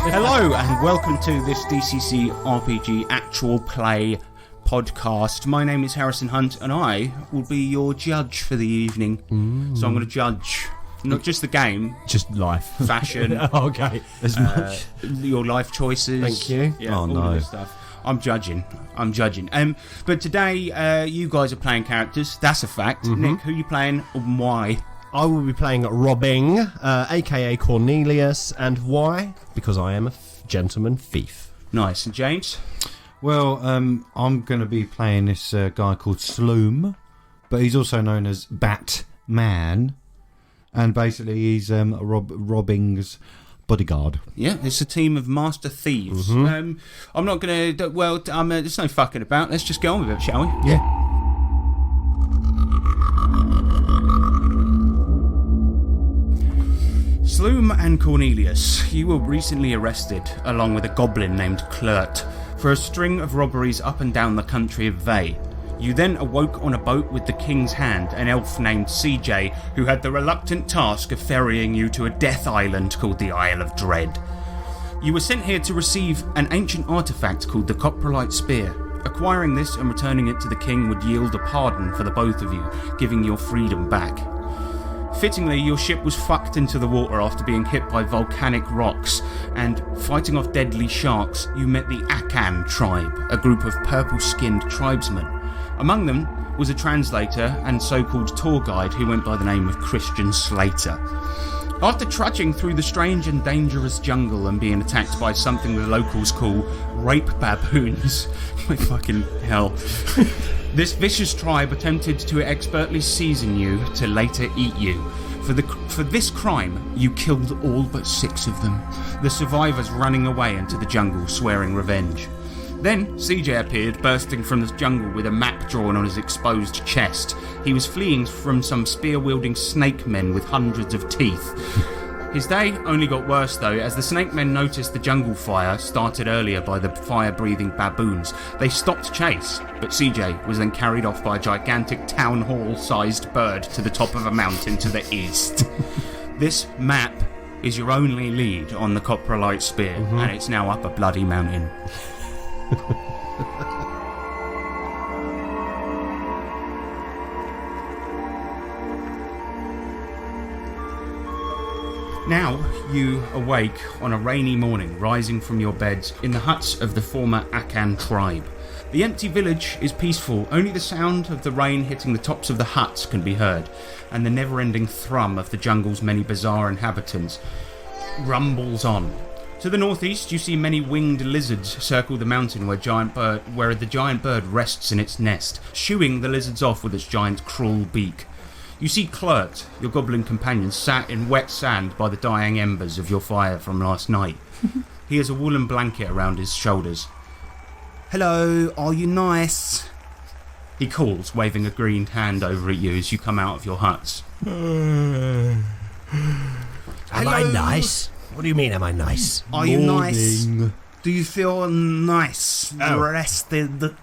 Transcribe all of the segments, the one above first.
Hello and welcome to this DCC RPG actual play podcast. My name is Harrison Hunt and I will be your judge for the evening. So I'm going to judge not just the game, just life, fashion, okay, as much your life choices. Thank you. Yeah, all of this stuff. I'm judging. But today you guys are playing characters. That's a fact. Nick, who are you playing and why? I will be playing Robbing, aka Cornelius, and why? Because I am a gentleman thief. Nice. And James? Well, I'm going to be playing this guy called Sloom, but he's also known as Batman, and basically he's Robbing's bodyguard. Yeah, it's a team of master thieves. I'm not going to... Well, there's no fucking about. Let's just get on with it, shall we? Yeah. Sloom and Cornelius, you were recently arrested, along with a goblin named Klurt, for a string of robberies up and down the country of Vey. You then awoke on a boat with the King's Hand, an elf named CJ, who had the reluctant task of ferrying you to a death island called the Isle of Dread. You were sent here to receive an ancient artifact called the Coprolite Spear. Acquiring this and returning it to the King would yield a pardon for the both of you, giving your freedom back. Fittingly, your ship was fucked into the water after being hit by volcanic rocks, and fighting off deadly sharks, you met the Akan tribe, a group of purple-skinned tribesmen. Among them was a translator and so-called tour guide who went by the name of Christian Slater. After trudging through the strange and dangerous jungle and being attacked by something the locals call rape baboons, my fucking hell, this vicious tribe attempted to expertly season you to later eat you. For this crime, you killed all but 6 of them, the survivors running away into the jungle swearing revenge. Then CJ appeared, bursting from the jungle with a map drawn on his exposed chest. He was fleeing from some spear-wielding snake men with hundreds of teeth. His day only got worse though, as the snake men noticed the jungle fire started earlier by the fire-breathing baboons. They stopped chase, but CJ was then carried off by a gigantic town hall-sized bird to the top of a mountain to the east. This map is your only lead on the Coprolite Spear, and it's now up a bloody mountain. Now you awake on a rainy morning, rising from your beds in the huts of the former Akan tribe. The empty village is peaceful, only the sound of the rain hitting the tops of the huts can be heard, and the never-ending thrum of the jungle's many bizarre inhabitants rumbles on. To the northeast, you see many winged lizards circle the mountain where the giant bird rests in its nest, shooing the lizards off with its giant cruel beak. You see Klurt, your goblin companion, sat in wet sand by the dying embers of your fire from last night. He has a woolen blanket around his shoulders. "Hello, are you nice?" he calls, waving a green hand over at you as you come out of your huts. Am I nice? What do you mean, am I nice? Are you nice? Do you feel nice? Rested?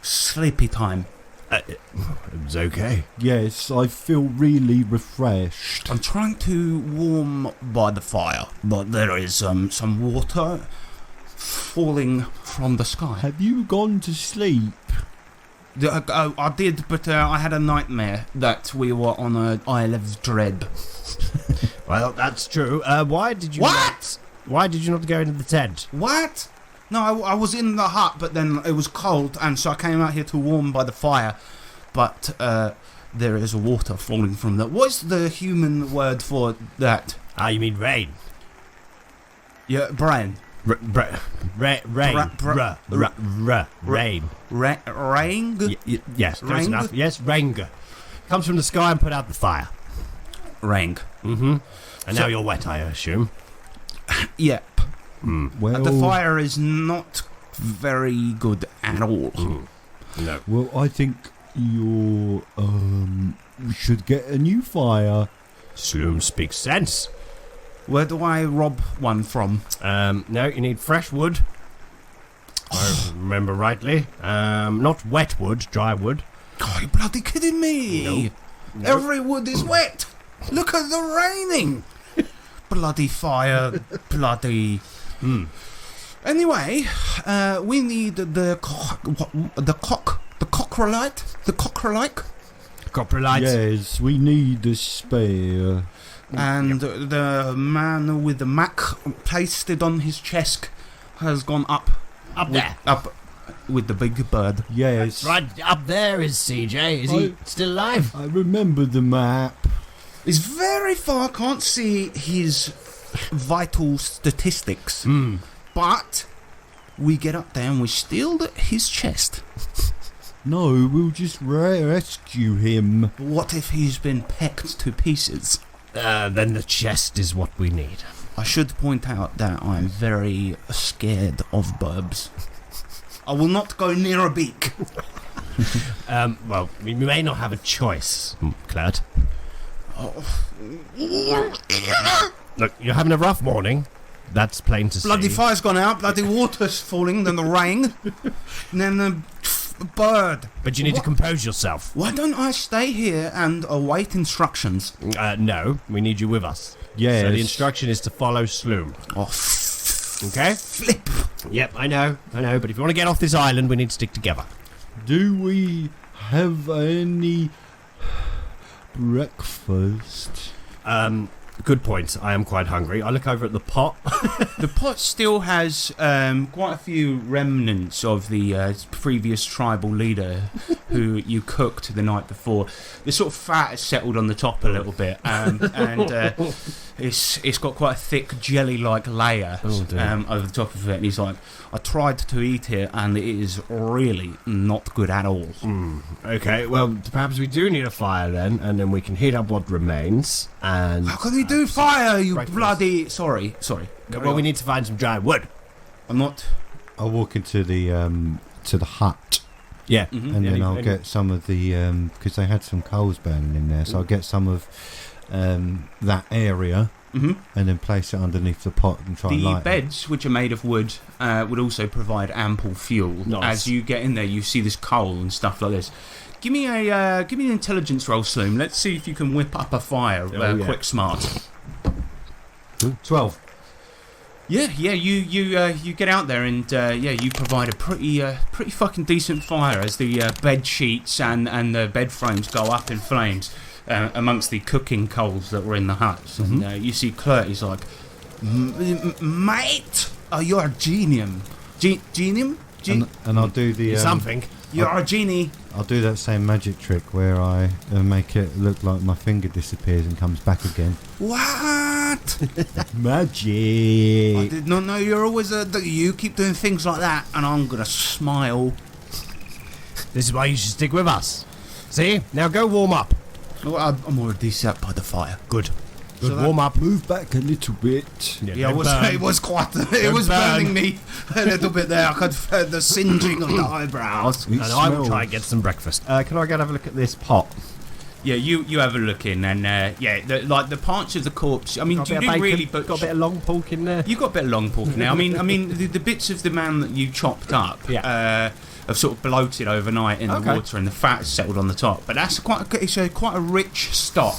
Sleepy time? It's okay. Yes, I feel really refreshed. I'm trying to warm by the fire, but there is some water falling from the sky. Have you gone to sleep? I did, but I had a nightmare that we were on an Isle of Dread. Well, that's true. Why did you What? Why did you not go into the tent? What? No, I was in the hut, but then it was cold, and so I came out here to warm by the fire. But there is water falling from that. What's the human word for that? Ah, you mean rain? Yeah, brain. Rain. Rain. Rain? Yes, close Rang? enough. Yes, rain. Comes from the sky and put out the fire. Rain. And now you're wet, I assume. Yep. Well, The fire is not very good at all. No. Well, I think you should get a new fire. Sloom speaks sense. Where do I rob one from? No, you need fresh wood. I remember rightly. Not wet wood, dry wood. Oh, you bloody kidding me? No. Every wood is wet. Look at the raining. Bloody fire. Bloody Anyway, we need the Coprolite. Coprolite. Yes, we need a spare. And the man with the Mac pasted on his chest has gone up. Up there. Up with the big bird. Yes. Right up there is CJ. Is he still alive? I remember the map. He's very far, can't see his vital statistics. But we get up there and we steal his chest. No, we'll just rescue him. What if he's been pecked to pieces? Then the chest is what we need. I should point out that I'm very scared of burbs. I will not go near a beak. Well, we may not have a choice, Clad. Look, you're having a rough morning. That's plain to see. Bloody fire's gone out, bloody water's falling, then the rain, and then the bird. But you need to compose yourself. Why don't I stay here and await instructions? No, we need you with us. Yes. So the instruction is to follow Sloom. Oh, Okay? flip. Yep, I know. But if you want to get off this island, we need to stick together. Do we have any breakfast? Good point. I am quite hungry. I look over at the pot. The pot still has quite a few remnants of the previous tribal leader who you cooked the night before. The sort of fat has settled on the top a little bit, and it's got quite a thick jelly-like layer over the top of it. And he's like, I tried to eat it, and it is really not good at all. Okay, well, perhaps we do need a fire then, and then we can heat up what remains. And How can we do fire, you breakfast. bloody... Sorry. well, we need to find some dry wood. I'm not... I'll walk into the hut. Yeah, And then I'll get some of the because they had some coals burning in there, so I'll get some of that area and then place it underneath the pot and try and The light beds, which are made of wood, would also provide ample fuel. Nice. As you get in there, you see this coal and stuff like this. Give me an intelligence roll, Sloom. Let's see if you can whip up a fire, quick, smart. it. 12. Yeah. You get out there and you provide a pretty fucking decent fire as the bed sheets and the bed frames go up in flames amongst the cooking coals that were in the hut. And you see Clert. He's like, mate, you're a genium. Genium? And I'll do the something. You're a genie. I'll do that same magic trick where I make it look like my finger disappears and comes back again. What? Magic. I did not know you're always you keep doing things like that, and I'm gonna smile. This is why you should stick with us. See? Now go warm up. Well, I'm already sat by the fire. Good. So that- warm up. Move back a little bit. Yeah, it was quite. It was burning me a little bit there. I could feel the singeing of the eyebrows. And I will try and get some breakfast. Can I go and have a look at this pot? Yeah, you have a look in, and the parts of the corpse. I mean, Got a you bit of didn't bacon, really, but got a bit of long pork in there. you got a bit of long pork in there. I mean, the bits of the man that you chopped up. Have sort of bloated overnight in the water, and the fat has settled on the top. But that's quite a rich stock,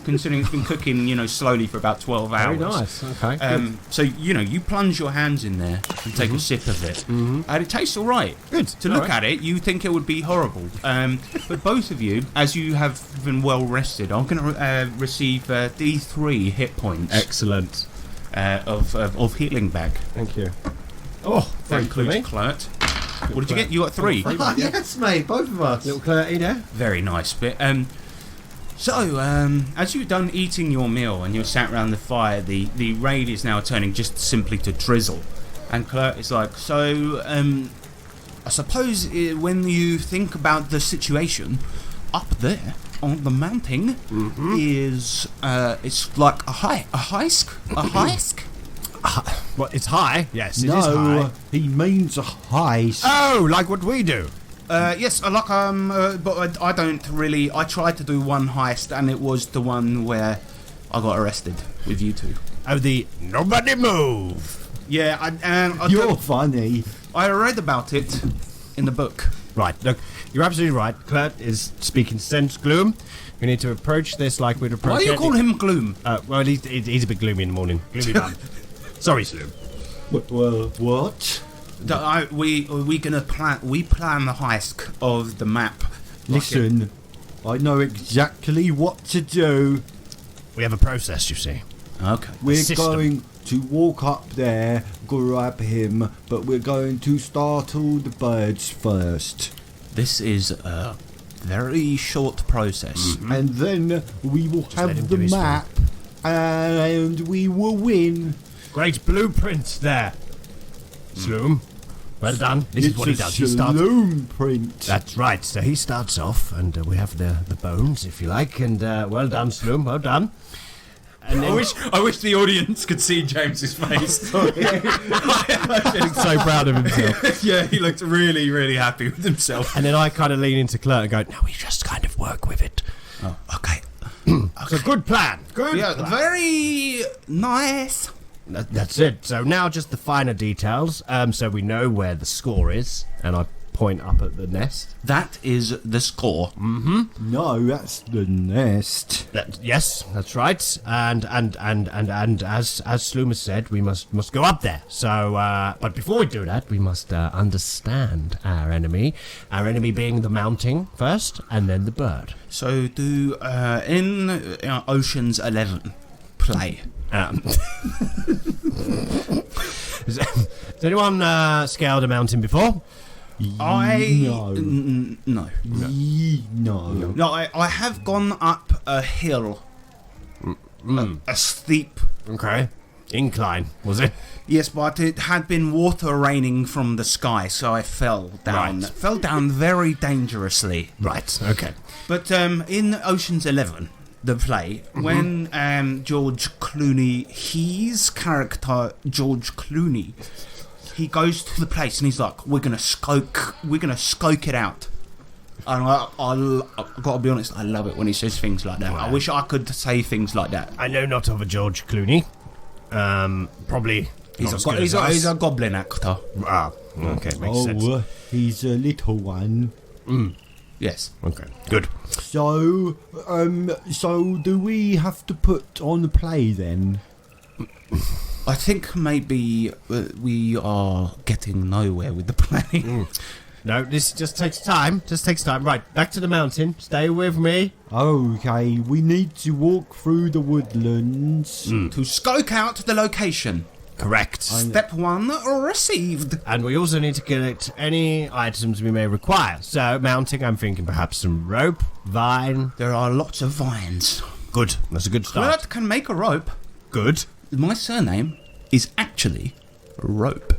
considering it's been cooking, slowly for about 12 hours. Very nice. Okay. So you plunge your hands in there and take a sip of it, and it tastes all right. Good. To look at it, you think it would be horrible, but both of you, as you have been well rested, are going to receive D3 hit points. Excellent. Of healing back. Thank you. Oh, That includes Clert. What did you get? You got 3. Yes, mate, both of us. Little Claire there. Very nice bit. So, as you've done eating your meal and you're sat around the fire, the rain is now turning just simply to drizzle. And Clert is like, so, I suppose when you think about the situation, up there on the mountain is, it's like a heist? A heist? Well, it's high. Yes, it is No, high. he means a heist. Oh, like what we do. Yes, but I don't really. I tried to do one heist, and it was the one where I got arrested with you two. Oh, the nobody move. Yeah, You're funny. I read about it in the book. Right, look, you're absolutely right. Kurt is speaking sense, Gloom. We need to approach this like we'd approach Why do you any- call him Gloom? Well, he's a bit gloomy in the morning. Gloomy man. Sorry, Sloom. Well, what? We plan the heist of the map. Listen, I know exactly what to do. We have a process, you see. Okay. We're system. going to walk up there, grab him, but we're going to startle the birds first. This is a very short process. And then we will let him have do the his map, and we will win. Great blueprint there. Sloom. Well done. This is what he does. He It's a starts. saloon print. That's right. So he starts off, and we have the bones, if you like. And well done, Sloom. Well done. And then I wish the audience could see James's face. he's so proud of himself. Yeah, he looked really, really happy with himself. And then I kind of lean into Claire and go, "No, we just kind of work with it." Oh, okay. It's a good plan. Good. Yeah, plan. very nice. That's it. So now just the finer details. So we know where the score is, and I point up at the nest. That is the score. No, that's the nest. Yes, that's right. And as Sloom has said, we must go up there. So, but before we do that, we must understand our enemy. Our enemy being the mounting first, and then the bird. So do in Ocean's 11 play. Has anyone scaled a mountain before? No. No. No. I have gone up a hill. A steep. Okay. Incline, was it? Yes, but it had been water raining from the sky, so I fell down. Right. Fell down very dangerously. Right, okay. But in Ocean's 11, the play, when George Clooney, his character George Clooney, he goes to the place and he's like, we're gonna scope it out. And I've got to be honest, I love it when he says things like that. Wow. I wish I could say things like that. I know not of a George Clooney. Probably He's a goblin actor. Ah, okay, makes sense. He's a little one. Yes. Okay, good. So do we have to put on the play then? I think maybe we are getting nowhere with the play. No, this just takes time. Right, back to the mountain. Stay with me. Okay, we need to walk through the woodlands. To scope out the location. Correct. Step 1 received. And we also need to collect any items we may require. So, mounting, I'm thinking perhaps some rope, vine. There are lots of vines. Good. That's a good start. Clert can make a rope. Good. My surname is actually Rope.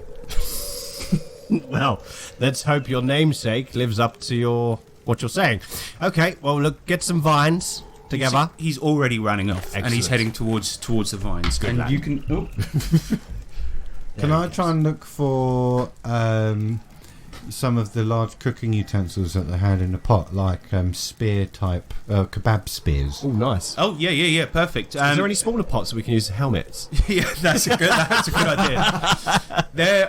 Well, let's hope your namesake lives up to what you're saying. Okay, well, look, get some vines together. He's already running off, and he's heading towards the vines. Good and lad. you can. Oh. Can I try and look for some of the large cooking utensils that they had in the pot, like spear type kebab spears? Oh, nice. Oh yeah, perfect. Is there any smaller pots that we can use as helmets? Yeah, that's a good idea.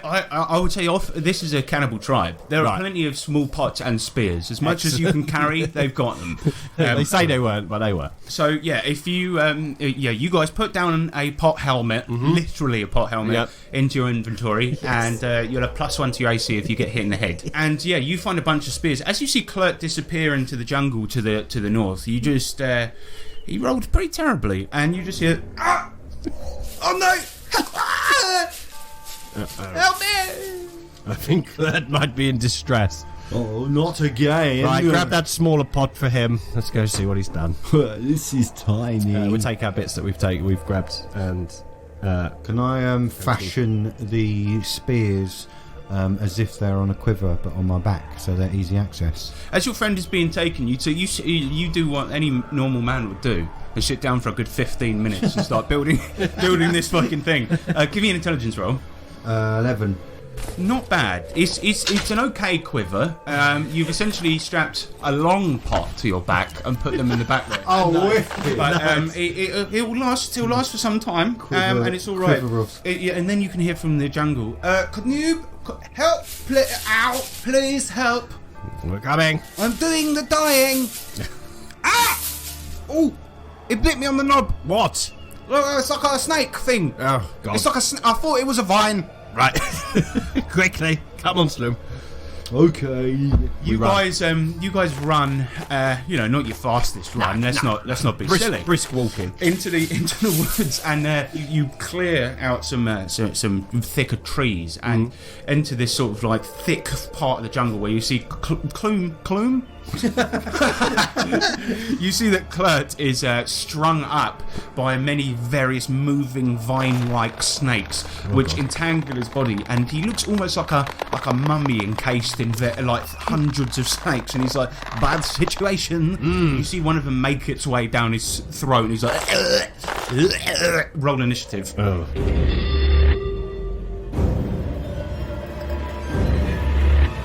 I would say this is a cannibal tribe. There are plenty of small pots and spears. As much as you can carry, they've got them. They say they weren't, but they were. So yeah, if you you guys put down a pot helmet, literally a pot helmet, into your inventory, and you'll have +1 to your AC if you get hit in the head. And yeah, you find a bunch of spears. As you see Clert disappear into the jungle to the north, you just he rolled pretty terribly, and you just hear, ah! Oh no! Help me! I think that might be in distress. Oh, not again! Right, grab that smaller pot for him. Let's go see what he's done. This is tiny. We'll take our bits that we've grabbed, and can I fashion the spears as if they're on a quiver but on my back, so they're easy access? As your friend is being taken, you do what any normal man would do, and sit down for a good 15 minutes and start building this fucking thing. Give me an intelligence roll. 11. Not bad. It's an okay quiver. You've essentially strapped a long pot to your back and put them in the back there. Oh, wicked! But it will last. It will last for some time, and it's all right. And then you can hear from the jungle. Can you help? Please help! we're coming. I'm doing the dying. Ah! Oh! It bit me on the knob. What? Look, it's like a snake thing. Oh God! It's like I thought it was a vine. Right. Quickly. Come on, Sloom. Okay. You guys run. Not your fastest run. Let's not be silly. Brisk walking. Into the woods, and you clear out some thicker trees, and into this sort of like thick part of the jungle where you see Clume. You see that Klurt is strung up by many various moving vine-like snakes, which entangle his body, and he looks almost like a mummy encased in like hundreds of snakes, and he's like, bad situation. You see one of them make its way down his throat, and he's like, roll initiative. Oh.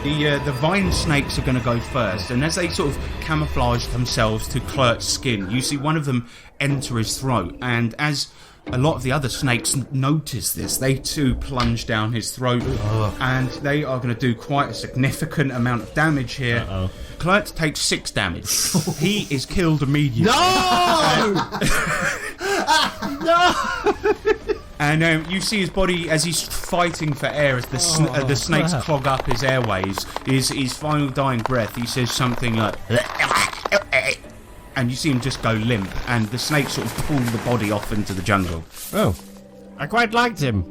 The vine snakes are going to go first, and as they sort of camouflage themselves to Klurt's skin, you see one of them enter his throat, and as a lot of the other snakes notice this, they too plunge down his throat, and they are going to do quite a significant amount of damage here. Klurt takes 6 damage. He is killed immediately. No! No! And you see his body as he's fighting for air, as the snakes clog up his airways. His final dying breath, he says something like, and you see him just go limp, and the snakes sort of pull the body off into the jungle. Oh, I quite liked him.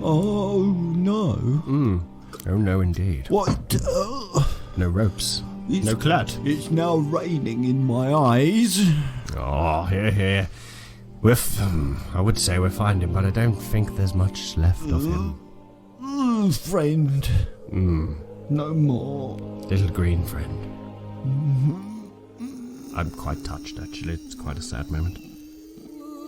Oh no. Oh no, indeed. What? No ropes. No Klurt. It's now raining in my eyes. Oh, here. I would say we're finding, but I don't think there's much left of him. Friend. No more. Little green friend. I'm quite touched, actually. It's quite a sad moment.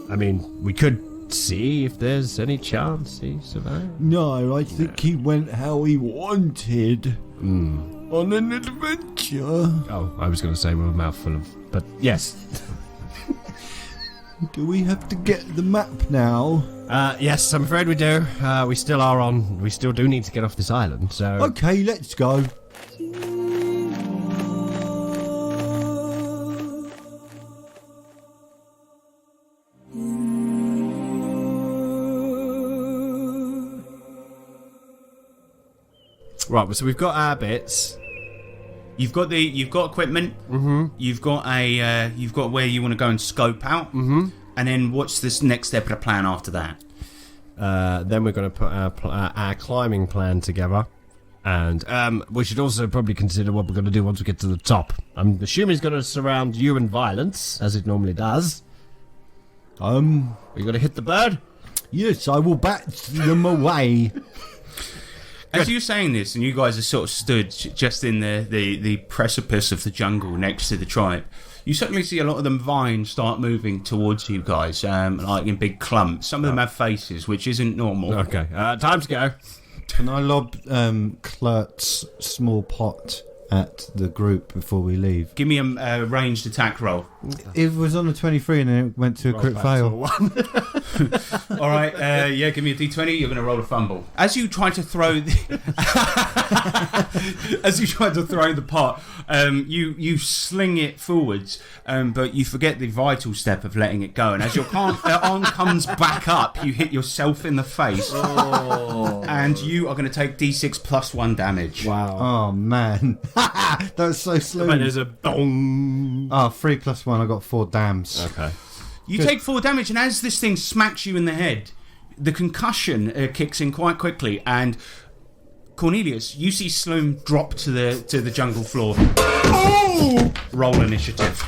I mean, we could see if there's any chance he survived. No, I think he went how he wanted. On an adventure. Oh, I was going to say with a mouthful of... But yes. Do we have to get the map now? Yes, I'm afraid we do. We still do need to get off this island, so... Okay, let's go. Right, so we've got our bits. You've got equipment. You've got where you want to go and scope out. And then what's this next step of the plan after that? Then we're going to put our climbing plan together, and we should also probably consider what we're going to do once we get to the top. I'm assuming it's going to surround you in violence, as it normally does. Are you going to hit the bird? Yes, I will bat them away. As you're saying this, and you guys are sort of stood just in the precipice of the jungle next to the tribe, you suddenly see a lot of them vines start moving towards you guys, like in big clumps. Some of them have faces, which isn't normal. Okay, time to go. Can I lob Klurt's small pot at the group before we leave? Give me a ranged attack roll. It was on a 23 and then it went to a crit fail. All right, give me a d20. You're going to roll a fumble. As you try to throw the pot, you sling it forwards, but you forget the vital step of letting it go. And as your arm comes back up, you hit yourself in the face, and you are going to take d6 plus 1 damage. Wow! Oh man, that was so slow. But there's a bong. 3 plus 1. I got 4 dams. Okay. You take 4 damage, and as this thing smacks you in the head, the concussion kicks in quite quickly, and Cornelius, you see Sloom drop to the jungle floor. Oh! Roll initiative.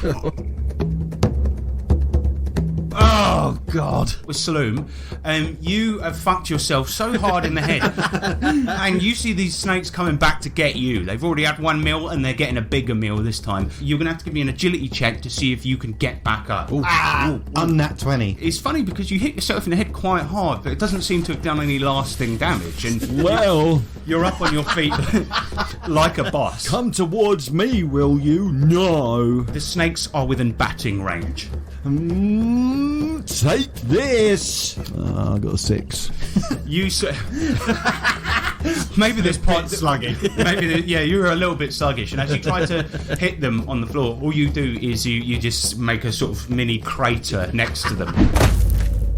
Oh God! With Sloom, you have fucked yourself so hard in the head, and you see these snakes coming back to get you. They've already had one meal, and they're getting a bigger meal this time. You're gonna have to give me an agility check to see if you can get back up. Unnat 20. It's funny because you hit yourself in the head quite hard, but it doesn't seem to have done any lasting damage. And well, you're up on your feet like a boss. Come towards me, will you? No. The snakes are within batting range. Take this. I got a 6. Maybe this part sluggish. You're a little bit sluggish, and as you try to hit them on the floor, all you do is you just make a sort of mini crater next to them.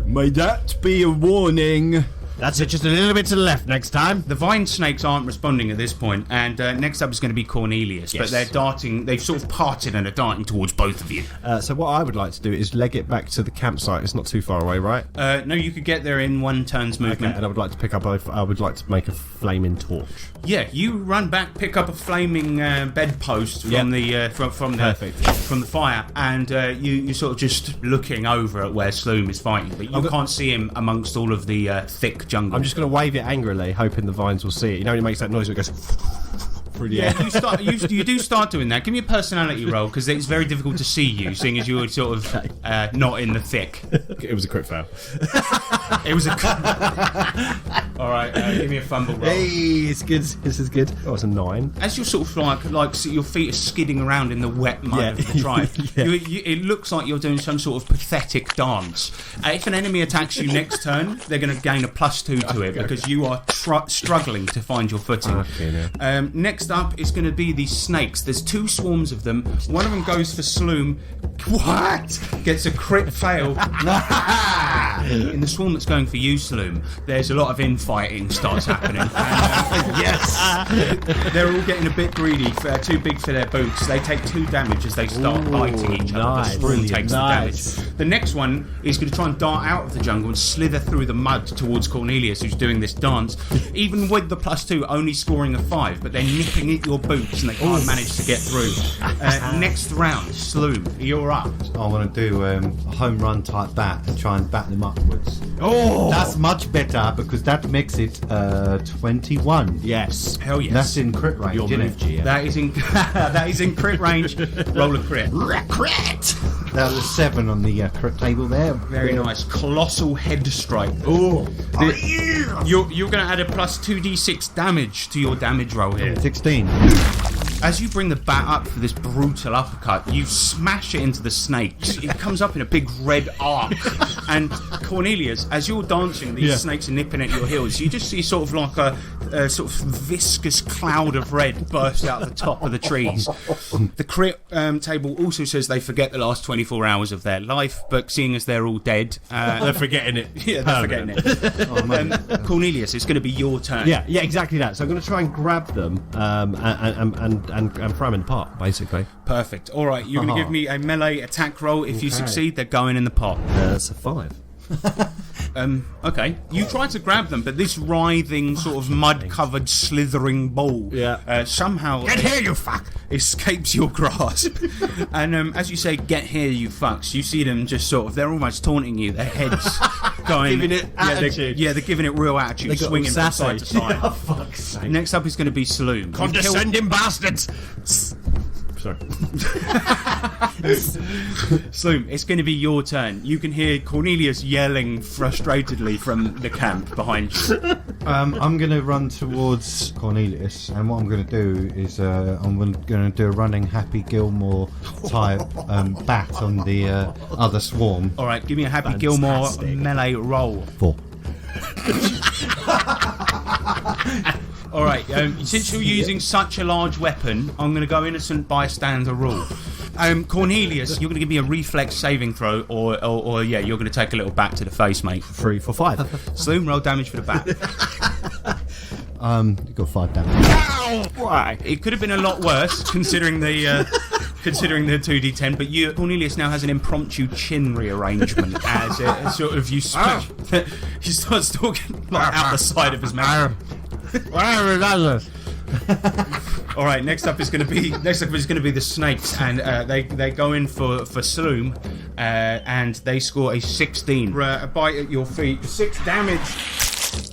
May that be a warning. That's it, just a little bit to the left next time. The vine snakes aren't responding at this point, and next up is going to be Cornelius, but they're darting, they've sort of parted and are darting towards both of you. So what I would like to do is leg it back to the campsite. It's not too far away, right? No, you could get there in one turn's movement. Okay, and I would like to pick up, I would like to make a flaming torch. Yeah, you run back, pick up a flaming bedpost from the from the fire, and you're sort of just looking over at where Sloom is fighting, but you can't see him amongst all of the thick jungle. I'm just going to wave it angrily, hoping the vines will see it. You know when it makes that noise, it goes through the air. You do start doing that. Give me a personality roll, because it's very difficult to see you, seeing as you're sort of not in the thick. It was a crit fail. It was a. All right, give me a fumble roll. Hey, it's good. This is good. Oh, it's a 9. As you're sort of like so your feet are skidding around in the wet mud of the drive, it looks like you're doing some sort of pathetic dance. If an enemy attacks you next turn, they're going to gain a +2 to it because you are struggling to find your footing. Next up is going to be these snakes. There's 2 swarms of them. One of them goes for Sloom. What? Gets a crit fail. In the swarm that's going for you, Sloom, there's a lot of infighting starts happening. Yes! They're all getting a bit greedy, too big for their boots. They take 2 damage as they start biting each other. The swarm takes the damage. The next one is going to try and dart out of the jungle and slither through the mud towards Cornelius, who's doing this dance. Even with the +2, only scoring a 5, but they're nipping at your boots and they can't manage to get through. Next round, Sloom, you're up. I want to do a home run type bat and try and bat them upwards. Oh! That's much better because that makes it 21. Yes. Hell yes. That's in crit range, isn't it? Yeah. That is in crit range. Roll a crit. Crit! That was 7 on the crit table there. Very nice. Colossal head strike. Oh! You're going to add a +2d6 damage to your damage roll here. 16. As you bring the bat up for this brutal uppercut, you smash it into the snake. It comes up in a big red arc. And Cornelius, as you're dancing, these snakes are nipping at your heels. You just see sort of like a sort of viscous cloud of red burst out the top of the trees. The crit table also says they forget the last 24 hours of their life, but seeing as they're all dead, they're forgetting it. Yeah, they're forgetting it. Cornelius, it's going to be your turn. Yeah, exactly that. So I'm going to try and grab them and throw them in the pot, basically. Perfect. All right, you're going to give me a melee attack roll. If you succeed, they're going in the pot. That's a 5. Okay. You try to grab them, but this writhing, sort of mud-covered, slithering ball somehow... Get here, you fuck! ...escapes your grasp. And as you say, get here, you fucks, you see them just sort of... They're almost taunting you. Their heads going... Giving it attitude. They're giving it real attitude, swinging from side to side. Oh, fuck's sake. Next up is going to be Sloom. Condescending bastards! Sorry. Sloom, it's going to be your turn. You can hear Cornelius yelling frustratedly from the camp behind you. I'm going to run towards Cornelius, and what I'm going to do is I'm going to do a running Happy Gilmore type bat on the other swarm. All right, give me a Happy Gilmore melee roll. 4. All right, since you're using such a large weapon, I'm going to go innocent bystander rule. Cornelius, you're going to give me a reflex saving throw, or you're going to take a little bat to the face, mate. 3 for 5. Sloom, roll damage for the bat. You got 5 damage. Why? It could have been a lot worse, considering the 2d10, but Cornelius now has an impromptu chin rearrangement as it sort of you starts talking like out the side of his mouth. All right, next up is going to be the snakes, and they go in for Sloom, and they score a 16. A bite at your feet, 6 damage,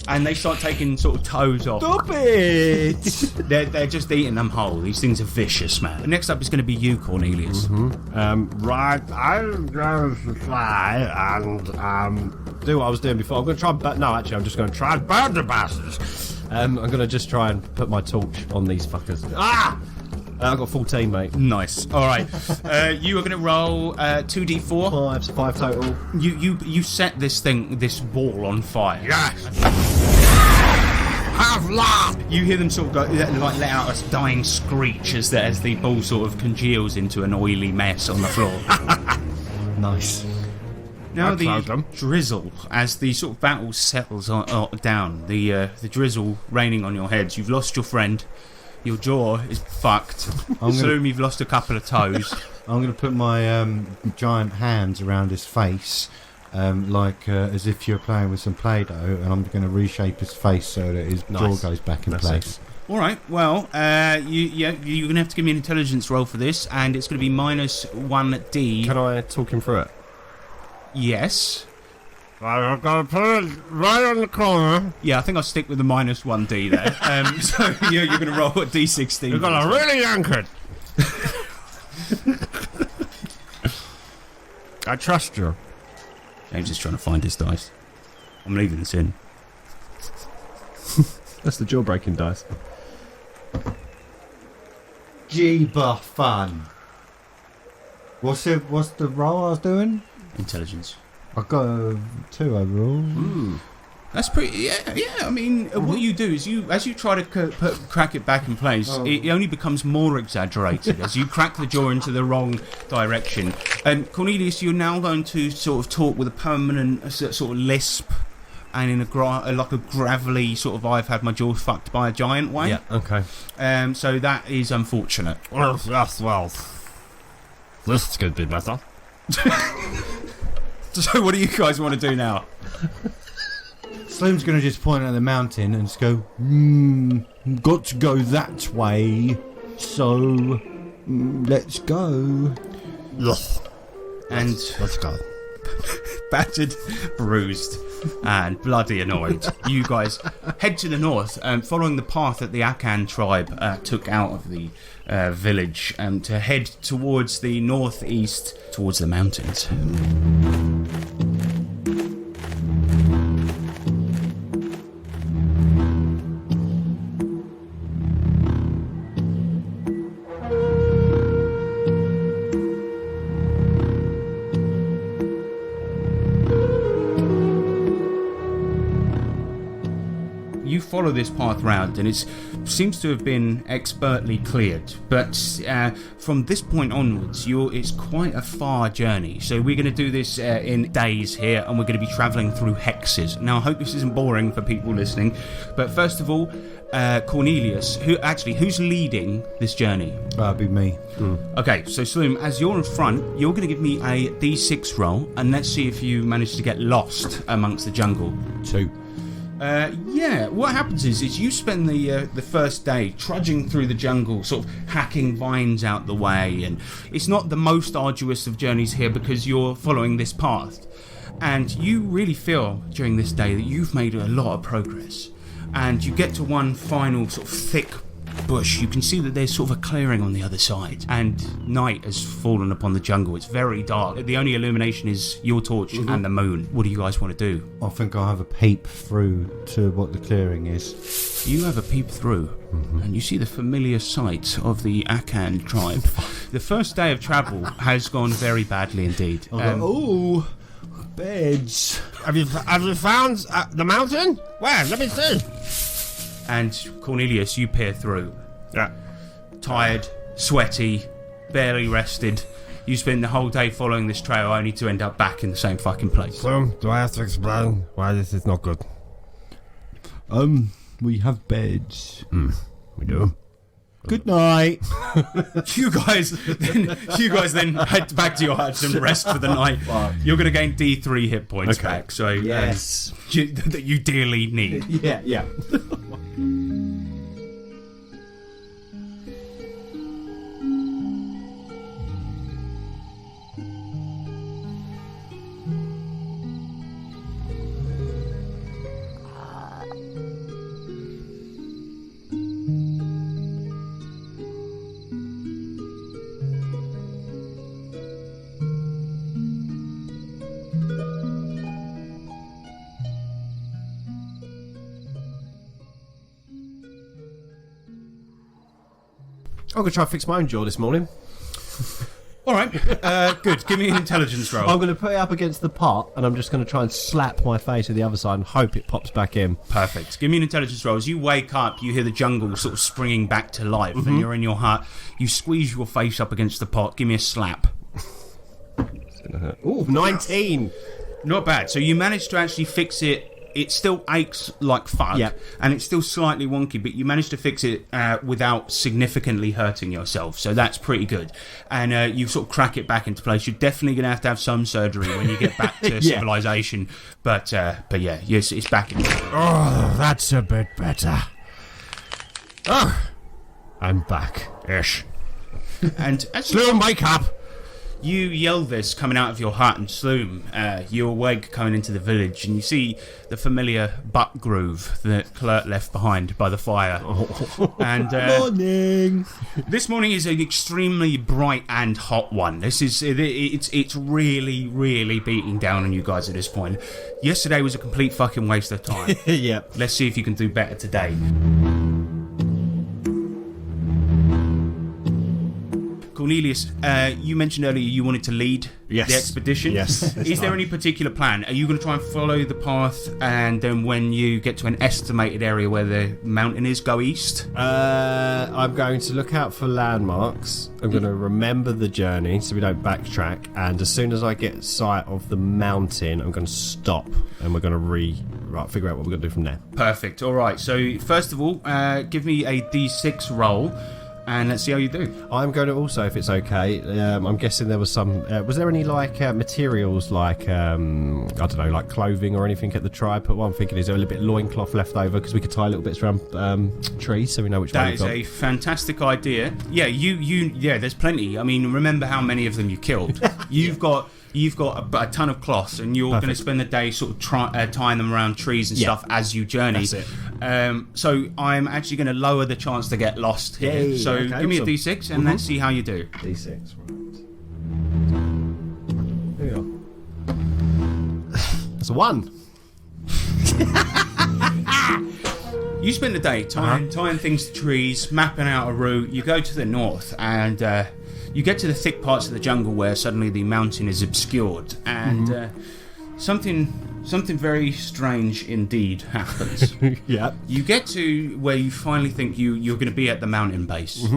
and they start taking sort of toes off. Stop it! They're just eating them whole. These things are vicious, man. Next up is going to be you, Cornelius. Right, I'm going to try and do what I was doing before. I'm going to try and I'm just going to try and burn the bastards. I'm going to just try and put my torch on these fuckers. I've got 14, mate. Nice. All right. You are going to roll 2d4. 5 total. You set this ball on fire. Yes. Have laughed. You hear them sort of go, like let out a dying screech as the ball sort of congeals into an oily mess on the floor. Nice. Now I'd close them. the drizzle, as the sort of battle settles down, the drizzle raining on your heads. You've lost your friend. Your jaw is fucked. Assume you've lost a couple of toes. I'm going to put my giant hands around his face, as if you're playing with some Play-Doh, and I'm going to reshape his face so that his jaw goes back in place. All right. Well, you're going to have to give me an intelligence roll for this, and it's going to be -1D. Can I talk him through it? Yes. I've got to put it right on the corner. Yeah, I think I'll stick with the -1D there. So you're going to roll a D16. You've got to really anchored. I trust you. James is trying to find his dice. I'm leaving this in. That's the jaw-breaking dice. Jeeba fun. What's the roll I was doing? Intelligence. I got a 2 overall. That's pretty. Yeah. I mean, what you do is as you try to crack it back in place, it only becomes more exaggerated as you crack the jaw into the wrong direction. And Cornelius, you're now going to sort of talk with a permanent sort of lisp, and in like a gravelly sort of "I've had my jaw fucked by a giant" way. Yeah. Okay. So that is unfortunate. Well, yes. Well, this could be better. So what do you guys want to do now? Slim's going to just point at the mountain and just go, got to go that way, so let's go. Yes. And Let's go. battered, bruised, and bloody annoyed, you guys head to the north, following the path that the Akan tribe took out of the village, to head towards the northeast, towards the mountains. You follow this path round, and it seems to have been expertly cleared. But from this point onwards, it's quite a far journey. So we're going to do this in days here, and we're going to be travelling through hexes. Now, I hope this isn't boring for people listening. But first of all, Cornelius, who's leading this journey? That'd be me. Okay, so Slim, as you're in front, you're going to give me a D6 roll, and let's see if you manage to get lost amongst the jungle. 2. What happens is you spend the first day trudging through the jungle, sort of hacking vines out the way, and it's not the most arduous of journeys here because you're following this path, and you really feel during this day that you've made a lot of progress, and you get to one final sort of thick bush. You can see that there's sort of a clearing on the other side, and night has fallen upon the jungle. It's very dark. The only illumination is your torch and the moon. What do you guys want to do? I think I'll have a peep through to what the clearing is. You have a peep through, and you see the familiar sight of the Akan tribe. The first day of travel has gone very badly indeed. Beds. Have you found the mountain? Where? Let me see. And Cornelius, you peer through. Yeah. Tired, sweaty, barely rested. You spend the whole day following this trail only to end up back in the same fucking place. So, do I have to explain why this is not good? We have beds. We do. Good night. You guys then head back to your huts and rest for the night. You're going to gain D3 hit points back, so Yes. that you dearly need. Yeah. I'm going to try and fix my own jaw this morning. All right, good. Give me an intelligence roll. I'm going to put it up against the pot, and I'm just going to try and slap my face to the other side and hope it pops back in. Perfect. Give me an intelligence roll. As you wake up, you hear the jungle sort of springing back to life, and you're in your hut. You squeeze your face up against the pot. Give me a slap. Ooh, 19. Not bad. So you managed to actually fix it. It still aches like fuck, and it's still slightly wonky, but you managed to fix it without significantly hurting yourself, so that's pretty good. And you sort of crack it back into place. You're definitely going to have some surgery when you get back to civilization, but yeah, yes, it's back in. Oh, that's a bit better. Oh, I'm back-ish. And as Sloom, wake up! you yell this coming out of your hut, and Sloom, you awake coming into the village, and you see the familiar butt groove that Klurt left behind by the fire. And Morning. this morning is an extremely bright and hot one. It's really, really beating down on you guys at this point. Yesterday was a complete fucking waste of time. Yeah. Let's see if you can do better today. Cornelius, you mentioned earlier you wanted to lead the expedition. Yes. Is there any particular plan? Are you going to try and follow the path, and then when you get to an estimated area where the mountain is, go east? I'm going to look out for landmarks. I'm going to remember the journey so we don't backtrack. And as soon as I get sight of the mountain, I'm going to stop, and we're going to figure out what we're going to do from there. Perfect. All right. So first of all, give me a D6 roll. And let's see how you do. I'm going to also, if it's okay, I'm guessing there was some... was there any, materials like, I don't know, like clothing or anything at the tribe? But what I'm thinking is there a little bit of loincloth left over because we could tie little bits around trees so we know which way That we've is got. a fantastic idea. Yeah, yeah, there's plenty. I mean, remember how many of them you killed. You've got a ton of cloths, and you're going to spend the day sort of tying them around trees and stuff as you journey. That's it. So I'm actually going to lower the chance to get lost here. Yay, so okay, give me awesome. a D6 and let's see how you do. D6, right. Here we go. That's a 1. You spend the day tying things to trees, mapping out a route. You go to the north, and you get to the thick parts of the jungle where suddenly the mountain is obscured, and something very strange indeed happens. Yeah. You get to where you finally think you're going to be at the mountain base,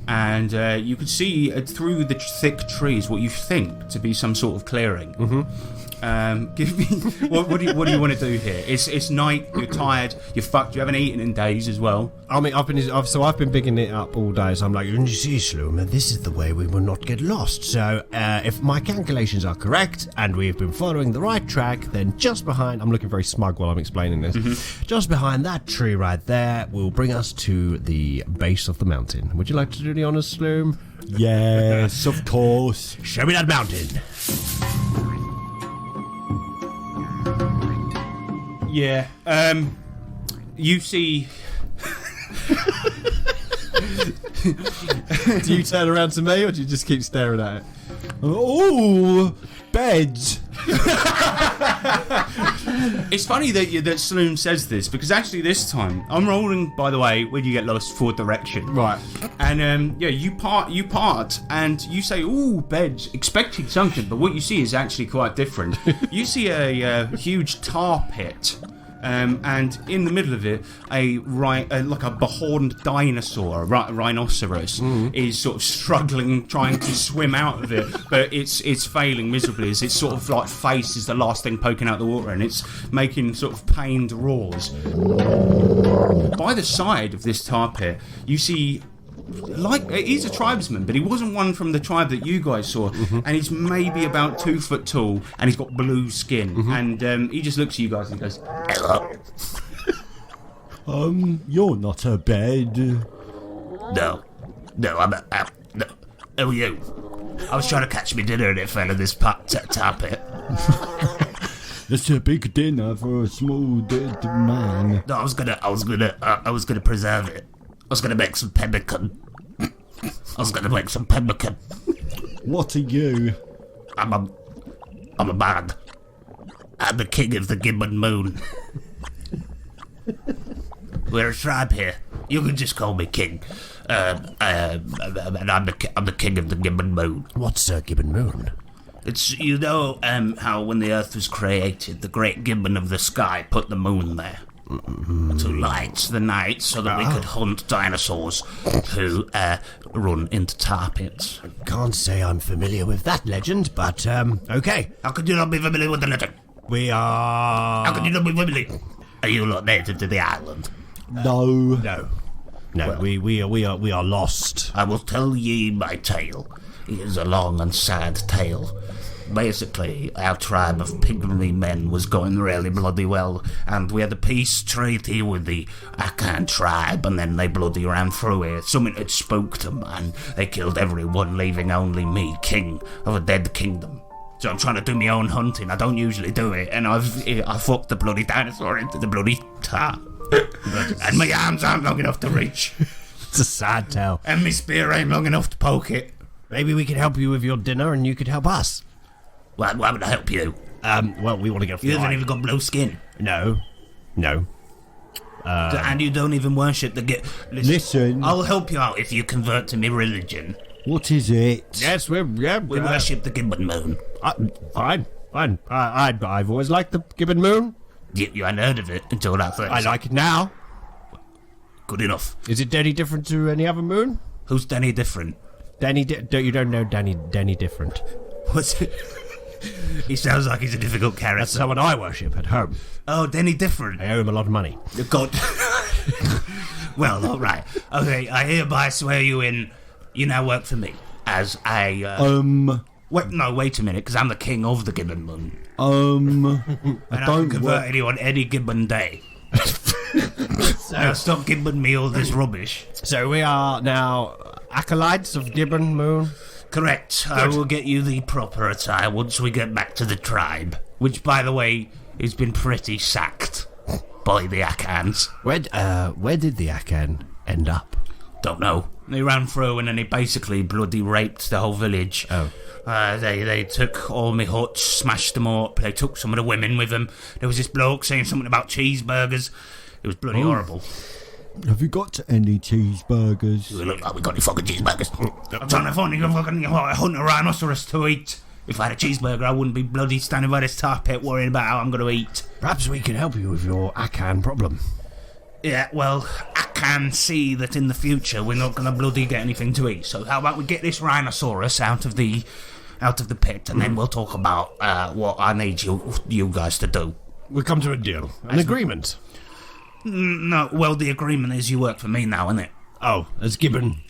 and you can see through the thick trees what you think to be some sort of clearing. Give me what do you want to do here? It's night. You're tired. You're fucked. You haven't eaten in days as well. I mean, I've been bigging it up all day. So I'm like, you see, Sloom, this is the way we will not get lost. So if my calculations are correct and we've been following the right track, then just behind, I'm looking very smug while I'm explaining this. Just behind that tree right there will bring us to the base of the mountain. Would you like to do the honors, Sloom? Yes, of course. Show me that mountain. Yeah. You see. Do you turn around to me or do you just keep staring at it? Oh, beds. It's funny that Sloom says this, because actually this time I'm rolling, by the way, when you get lost, for direction. Right. And you part and you say, "Ooh, beds," expecting something, but what you see is actually quite different. You see a huge tar pit. And in the middle of it, like a behorned dinosaur, rhinoceros, is sort of struggling, trying to swim out of it, but it's failing miserably, as its sort of like face is the last thing poking out the water, and it's making sort of pained roars. By the side of this tar pit, you see. He's a tribesman, but he wasn't one from the tribe that you guys saw, and he's maybe about 2 foot tall, and he's got blue skin, and he just looks at you guys and goes, "Hello." You're not a bed. No, I'm a... no. Who are you? I was trying to catch me dinner and it fell in this tar pit. It's a big dinner for a small dead man. No, I was gonna preserve it. I was gonna make some pemmican. What are you? I'm a man. I'm the king of the Gibbon Moon. We're a tribe here. You can just call me king. And I'm the king of the Gibbon Moon. What's Gibbon Moon? It's how when the earth was created, the great Gibbon of the sky put the moon there to light the night so that we could hunt dinosaurs who run into tar pits. Can't say I'm familiar with that legend, but okay. How could you not be familiar with the legend? We are... How can you not be familiar? Are you not native to the island? No. No. No, Well- we are lost. I will tell ye my tale. It is a long and sad tale. Basically, our tribe of pygmy men was going really bloody well, and we had a peace treaty with the Akan tribe, and then they bloody ran through here. Something had spooked them, and they killed everyone, leaving only me, king of a dead kingdom. So I'm trying to do my own hunting. I don't usually do it, and I fucked the bloody dinosaur into the bloody tar. And my arms aren't long enough to reach, It's a sad tale. and my spear ain't long enough to poke it. Maybe we could help you with your dinner and you could help us. Why would I help you? Well, we want to go for You the haven't eye. even got blue skin. No. And you don't even worship the... Listen. I'll help you out if you convert to my religion. What is it? Yes, We worship the gibbon moon. Fine. I've always liked the gibbon moon. You hadn't heard of it until that first. I like it now. Good enough. Is it any different to any other moon? Who's Danny different? You don't know Danny different. What's it? He sounds like he's a difficult That's character. someone I worship at home. Oh, Danny different. I owe him a lot of money. God. Well, all right. Okay, I hereby swear you in. You now work for me as a. Wait a minute, because I'm the king of the gibbon moon, I and I can don't convert work. anyone any gibbon day. Now stop giving me all this rubbish. So we are now acolytes of gibbon moon. Correct. I will get you the proper attire once we get back to the tribe, which, by the way, has been pretty sacked by the Akans. Where did the Akan end up? Don't know. They ran through and then they basically bloody raped the whole village. Oh. They took all my huts, smashed them up. They took some of the women with them. There was this bloke saying something about cheeseburgers. It was bloody horrible. Have you got any cheeseburgers? We look like we got any fucking cheeseburgers. I'm trying to find a fucking hunt a rhinoceros to eat. If I had a cheeseburger, I wouldn't be bloody standing by this tar pit worrying about how I'm going to eat. Perhaps we can help you with your Akan problem. Yeah, well, I can see that in the future we're not going to bloody get anything to eat. So how about we get this rhinoceros out of the pit, and then we'll talk about what I need you guys to do. We'll come to a deal. An agreement. No, well, the agreement is you work for me now, isn't it? Oh, as gibbon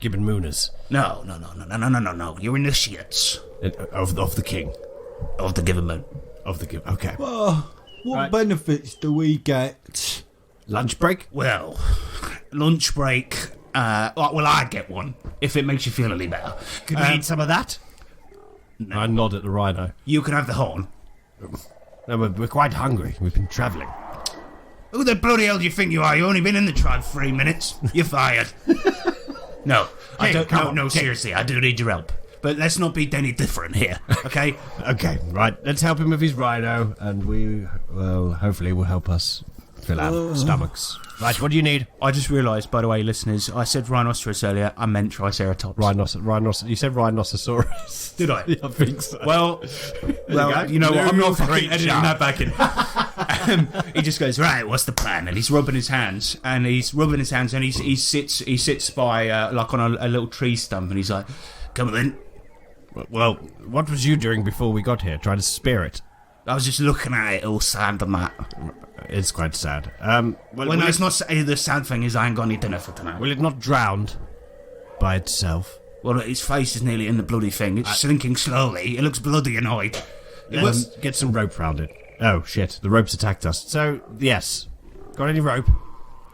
mooners. No. You're initiates Of the king. of the given moon. Of the gibbon. Okay. What Right. benefits do we get? Lunch break? Well, lunch break. Well, I get one if it makes you feel any better. Could we eat some of that? No. I nod at the rhino. You can have the horn. No, we're quite hungry. We've been travelling. Who the bloody hell do you think you are? You've only been in the tribe 3 minutes. You're fired. No, I King, don't. come No, on, no, King. seriously, I do need your help. But let's not be any different here, okay? Okay, right. Let's help him with his rhino, and hopefully will help us fill our stomachs. Right, what do you need? I just realised, by the way, listeners, I said rhinoceros earlier. I meant triceratops. Rhinoceros. You said rhinoceros. Did I? I think so. Well, you know what? I'm not fucking editing that back in. He just goes, right, what's the plan? And he's rubbing his hands, and he sits by like on a little tree stump, and he's like, Come on then. Well, what was you doing before we got here? Trying to spear it? I was just looking at it all sad and that. It's quite sad. Well, no, it's not. The sad thing is I ain't got any dinner for tonight. Will it not drowned by itself? Well, his face is nearly in the bloody thing. It's slinking slowly. It looks bloody annoyed. Get some rope round it. Oh, shit. The rope's attacked us. So, yes. Got any rope?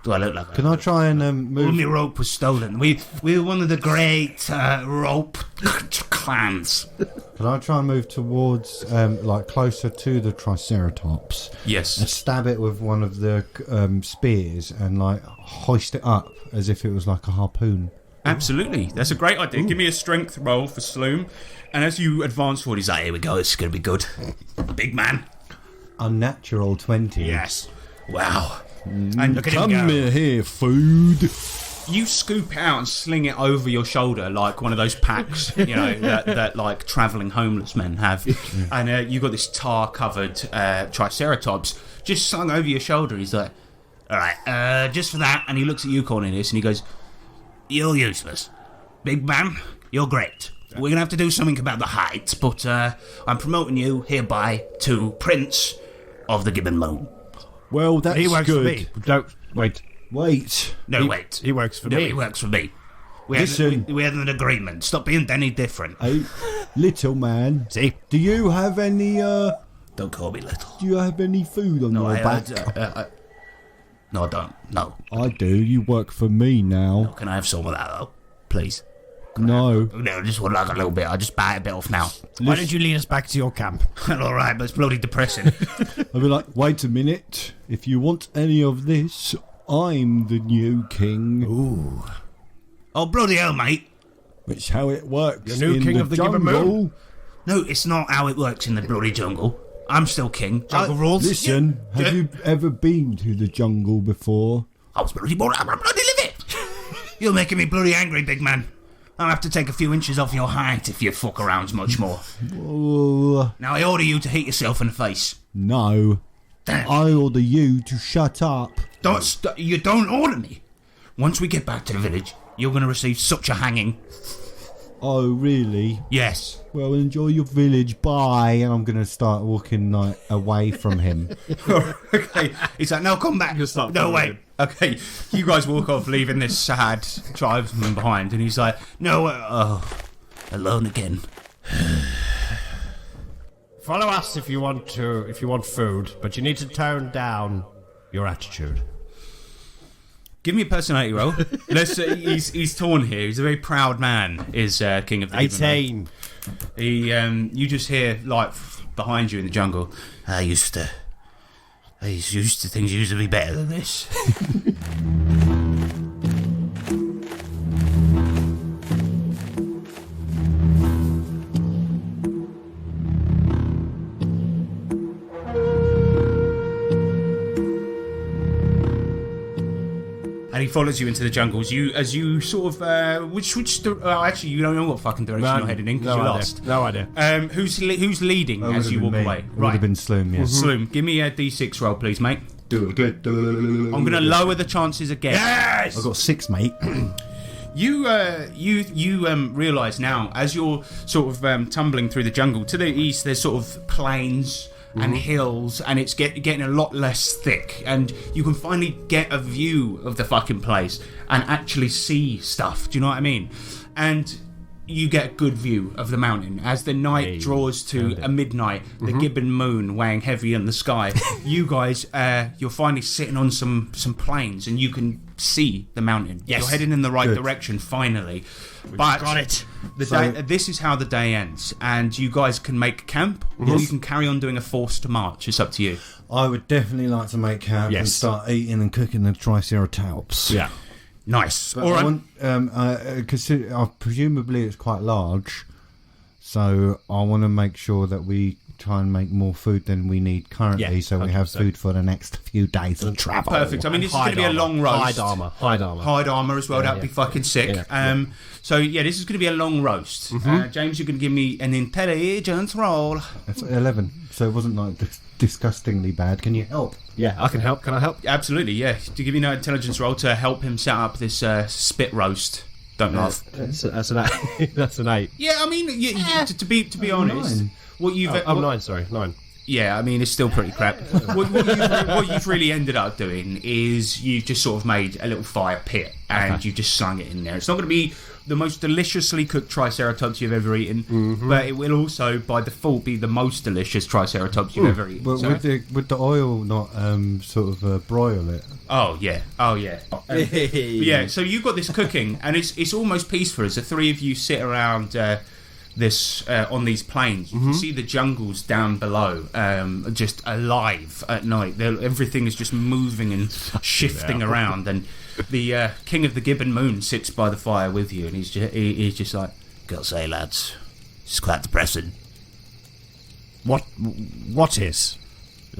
Do I look like that? Can I try and All move? my rope was stolen. We were one of the great rope clans. Can I try and move towards, like, closer to the Triceratops and yes. stab it with one of the spears and like hoist it up as if it was like a harpoon? Absolutely. That's a great idea. Give me a strength roll for Sloom. And as you advance forward, he's like, Here we go. It's going to be good. Big man. Unnatural 20. Yes. Wow. and Look at him go. here, food. you scoop it out and sling it over your shoulder like one of those packs, you know, that like travelling homeless men have. And you got this tar-covered Triceratops just slung over your shoulder. He's like, All right. Just for that. And he looks at you, Cornelius, and he goes, You're useless. Big man, you're great. We're going to have to do something about the height, but I'm promoting you hereby to Prince of the Gibbon Moon. Well, that's He works good. for me. Don't wait. Wait. No, wait. He works for No, me. he works for me. Listen. We had an agreement. Stop being any different. Hey, little man. See? Do you have any, Don't call me little. do you have any food on your back? No, I don't. No. I do. You work for me now. Can I have some of that, though? Please. No. No, I just want like a little bit. I'll just bite a bit off now. Why don't you lead us back to your camp? All right, but it's bloody depressing. I'll be like, wait a minute. If you want any of this, I'm the new king. Ooh. Oh, bloody hell, mate. Which how it works The new in king the of the Gibbon jungle. Moon. No, it's not how it works in the bloody jungle. I'm still king. Jungle rules. Listen, have you ever been to the jungle before? I was bloody bored. I'm bloody live it. You're making me bloody angry, big man. I'll have to take a few inches off your height if you fuck around much more. Oh, Now, I order you to hit yourself in the face. no. Damn. I order you to shut up. You don't order me. Once we get back to the village, you're going to receive such a hanging. Oh, really? Yes. Well, enjoy your village. Bye. And I'm going to start walking like away from him. Okay, He's like, no, come back. start No, following wait. him. Okay, you guys walk off, leaving this sad tribesman behind, and he's like, No, alone again. Follow us if you want food, but you need to tone down your attitude. "Give me a personality roll." He's torn here. He's a very proud man. Is king of the Gibbon Moon. 18. You just hear like behind you in the jungle. I used to things used to be better than this. And he follows you into the jungles. As you sort of actually you don't know what fucking direction you're heading in because you lost. No idea. Who's leading as you walk away? Would have been Sloom, yes. Sloom, give me a D6 roll, please, mate. I'm going to lower the chances again. Yes! I've got 6, mate. You realise now, as you're sort of tumbling through the jungle, to the east there's sort of plains and hills, and it's getting a lot less thick, and you can finally get a view of the fucking place and actually see stuff. Do you know what I mean? And you get a good view of the mountain as the night draws to a midnight. The Gibbon moon weighing heavy in the sky. You guys, you're finally sitting on some plains, and you can see the mountain. Yes. You're heading in the right Good. direction finally. But got it. this is how the day ends, and you guys can make camp, or you can carry on doing a forced march. It's up to you. I would definitely like to make camp and Yes. start eating and cooking the Triceratops. Yeah. Nice. But All right. presumably it's quite large, so I want to make sure that we try and make more food than we need currently, Yeah, so we have 100%. food for the next few days of travel. Perfect. I mean, this is going to be a long roast. Hide armor. Hide armor. Hide armor as well. That'd be fucking sick. Yeah, So yeah, this is going to be a long roast. James, you're going to give me an intelligence roll. That's 11, so it wasn't like disgustingly bad. Can you help? Yeah, I can help. Can I help? Absolutely, yeah. To give you an intelligence roll to help him set up this spit roast. Don't laugh. That's an 8. That's an 8. Yeah, I mean, to be honest, 9. what you've I'm 9. Sorry, 9. Yeah, I mean, it's still pretty crap. what you've really ended up doing is you've just sort of made a little fire pit and you've just slung it in there. It's not going to be the most deliciously cooked Triceratops you've ever eaten, but it will also, by default, be the most delicious Triceratops you've ever eaten. But So- would the oil not sort of broil it? Oh yeah. Yeah, so you've got this cooking, and it's almost peaceful as the three of you sit around on these plains. You can see the jungles down below, just alive at night. Everything is just moving and shifting around, and the king of the Gibbon Moon sits by the fire with you, and he's just like, Gotta say, lads, it's quite depressing. What is?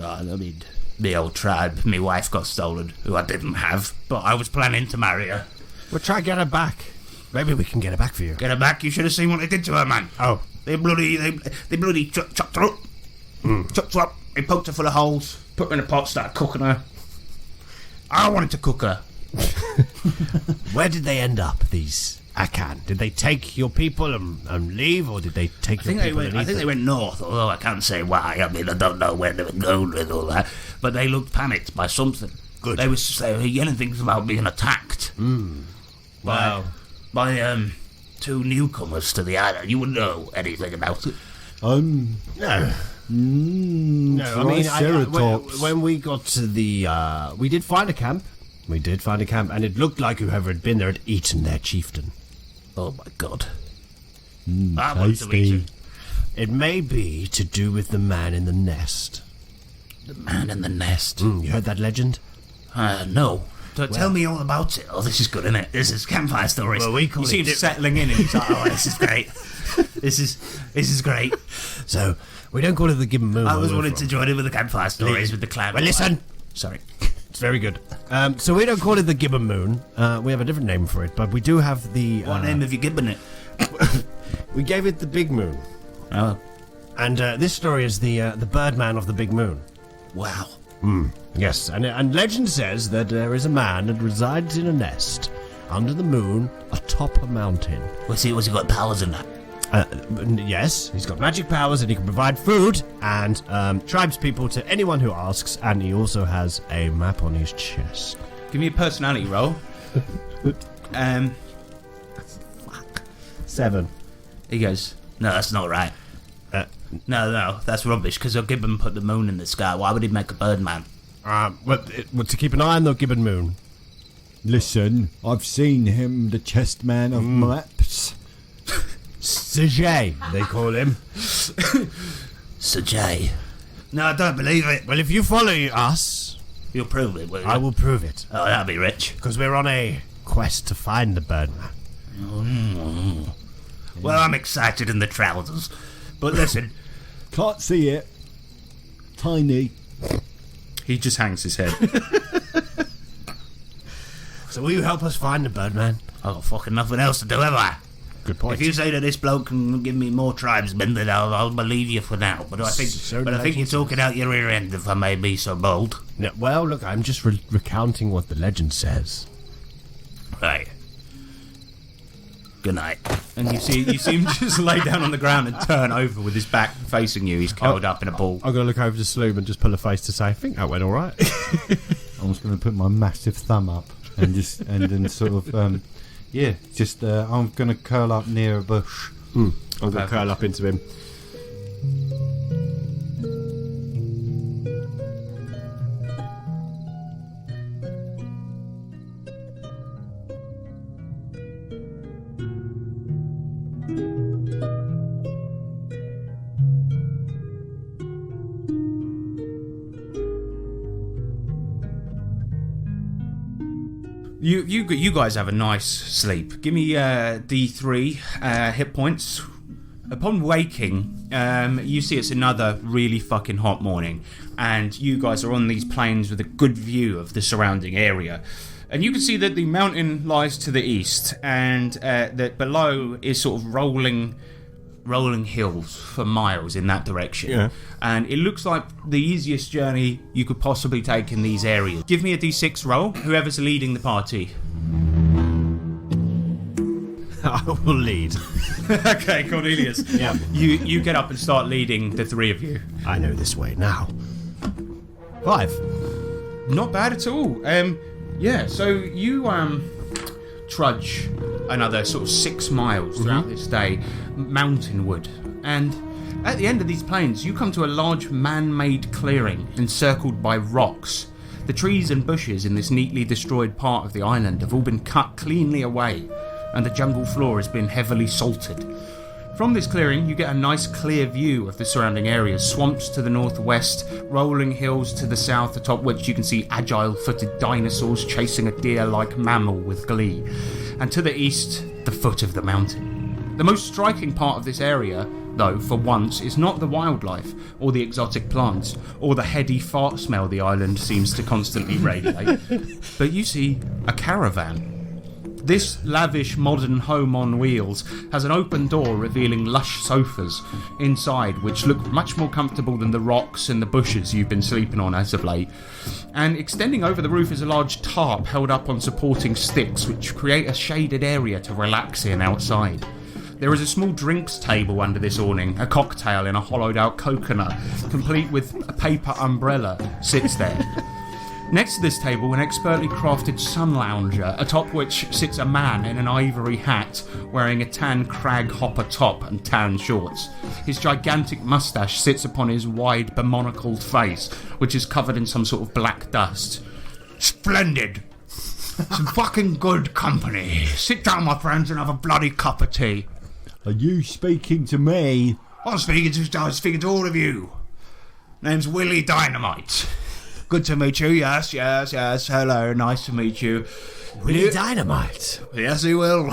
I mean, the old tribe, my wife got stolen, who I didn't have, but I was planning to marry her. We'll try and get her back. Maybe we can get her back for you. Get her back, you should have seen what they did to her, man. Oh. They bloody chopped her up. Chopped her up, they poked her full of holes, put her in a pot, started cooking her. I wanted to cook her. Where did they end up, these Akan? Did they take your people and leave, or did they take your people and I eat think they them? went north, although I can't say why. I mean, I don't know where they were going with all that. But they looked panicked by something. Good. They were yelling things about being attacked. Wow. By 2 newcomers to the island. You wouldn't know anything about it. No. No, I mean, when we got to the, we did find a camp. And it looked like whoever had been there had eaten their chieftain. Oh my god. I want to eat tasty. it. It may be to do with the man in the nest. The man in the nest. You heard that legend? No. Tell me all about it. Oh, this is good, isn't it? This is campfire stories. Well, we call you it seem settling in, and he's like, "Oh, this is great. This is great." So, we don't call it the Gibbon Moon. I where was we're wanting from. to join in with the campfire stories with the clown. Well, listen. Sorry. It's very good. So we don't call it the Gibbon Moon. We have a different name for it, but we do have the... What name have you given it? We gave it the Big Moon. Oh, And this story is the Birdman of the Big Moon. wow. Yes, and legend says that there is a man that resides in a nest under the moon atop a mountain. Was he got powers in that? Yes, he's got magic powers and he can provide food and tribespeople to anyone who asks, and he also has a map on his chest. Give me a personality roll. 7. He goes, "No, that's not right. No, that's rubbish, because Gibbon put the moon in the sky. Why would he make a birdman?" Well, to keep an eye on the Gibbon Moon. Listen, I've seen him, the chest man of maps. Sajay, they call him. Sir Jay. No, I don't believe it. Well, if you follow us, You'll prove it, will you? I will prove it. Oh, that'll be rich. Because we're on a quest to find the Birdman. Well, I'm excited in the trousers. But listen, Can't see it. Tiny. He just hangs his head. So will you help us find the Birdman? I've got fucking nothing else to do, have I? Good point. If you say that this bloke can give me more tribesmen, then I'll believe you for now. But I think, So but I think you're talking out your rear end, if I may be so bold. No, well, look, I'm just recounting what the legend says. Right. Good night. And you see him just lay down on the ground and turn over with his back facing you. He's curled up in a ball. I'm going to look over to Sloom and just pull a face to say, I think that went all right. I'm just going to put my massive thumb up and just and then sort of I'm going to curl up near a bush. I'm going to curl up into him. You guys have a nice sleep. Give me D3 hit points. Upon waking, you see it's another really fucking hot morning, and you guys are on these plains with a good view of the surrounding area. And you can see that the mountain lies to the east, and that below is sort of rolling hills for miles in that direction. Yeah. And it looks like the easiest journey you could possibly take in these areas. Give me a D6 roll, whoever's leading the party. I will lead. Okay, Cornelius. Yeah. You get up and start leading the three of you. I know this way now. 5. Not bad at all. Yeah, so you trudge another sort of 6 miles throughout this day, mountainward, and at the end of these plains you come to a large man-made clearing encircled by rocks. The trees and bushes in this neatly destroyed part of the island have all been cut cleanly away, and the jungle floor has been heavily salted. From this clearing you get a nice clear view of the surrounding areas, swamps to the northwest, rolling hills to the south, atop which you can see agile-footed dinosaurs chasing a deer-like mammal with glee, and to the east, the foot of the mountain. The most striking part of this area, though, for once, is not the wildlife, or the exotic plants, or the heady fart smell the island seems to constantly radiate, but you see a caravan. This lavish modern home on wheels has an open door revealing lush sofas inside, which look much more comfortable than the rocks and the bushes you've been sleeping on as of late. And extending over the roof is a large tarp held up on supporting sticks, which create a shaded area to relax in outside. There is a small drinks table under this awning. A cocktail in a hollowed out coconut, complete with a paper umbrella, sits there. Next to this table, an expertly crafted sun lounger, atop which sits a man in an ivory hat, wearing a tan crag hopper top and tan shorts. His gigantic moustache sits upon his wide, bemonocled face, which is covered in some sort of black dust. Splendid. Some fucking good company. Sit down, my friends, and have a bloody cup of tea. Are you speaking to me? I'm speaking to all of you. Name's Willie Dynamite. Good to meet you. Yes. Hello, nice to meet you. Willie Dynamite. Yes, he will.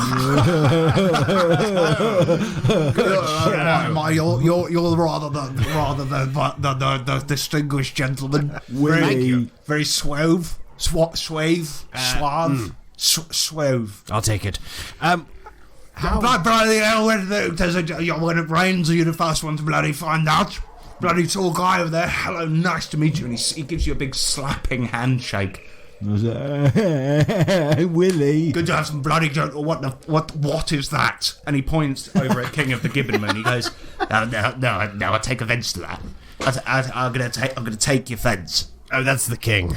You're rather the distinguished gentleman. Willie. Very suave. Suave. I'll take it. Bloody hell, when it rains, are you the first one to bloody find out? Bloody tall guy over there. Hello, nice to meet you. And he gives you a big slapping handshake. Willie. Good to have some bloody joke. What is that? And he points over at King of the Gibbonman. He goes, No, I take offence to that. I'm gonna take your offence. Oh, that's the king.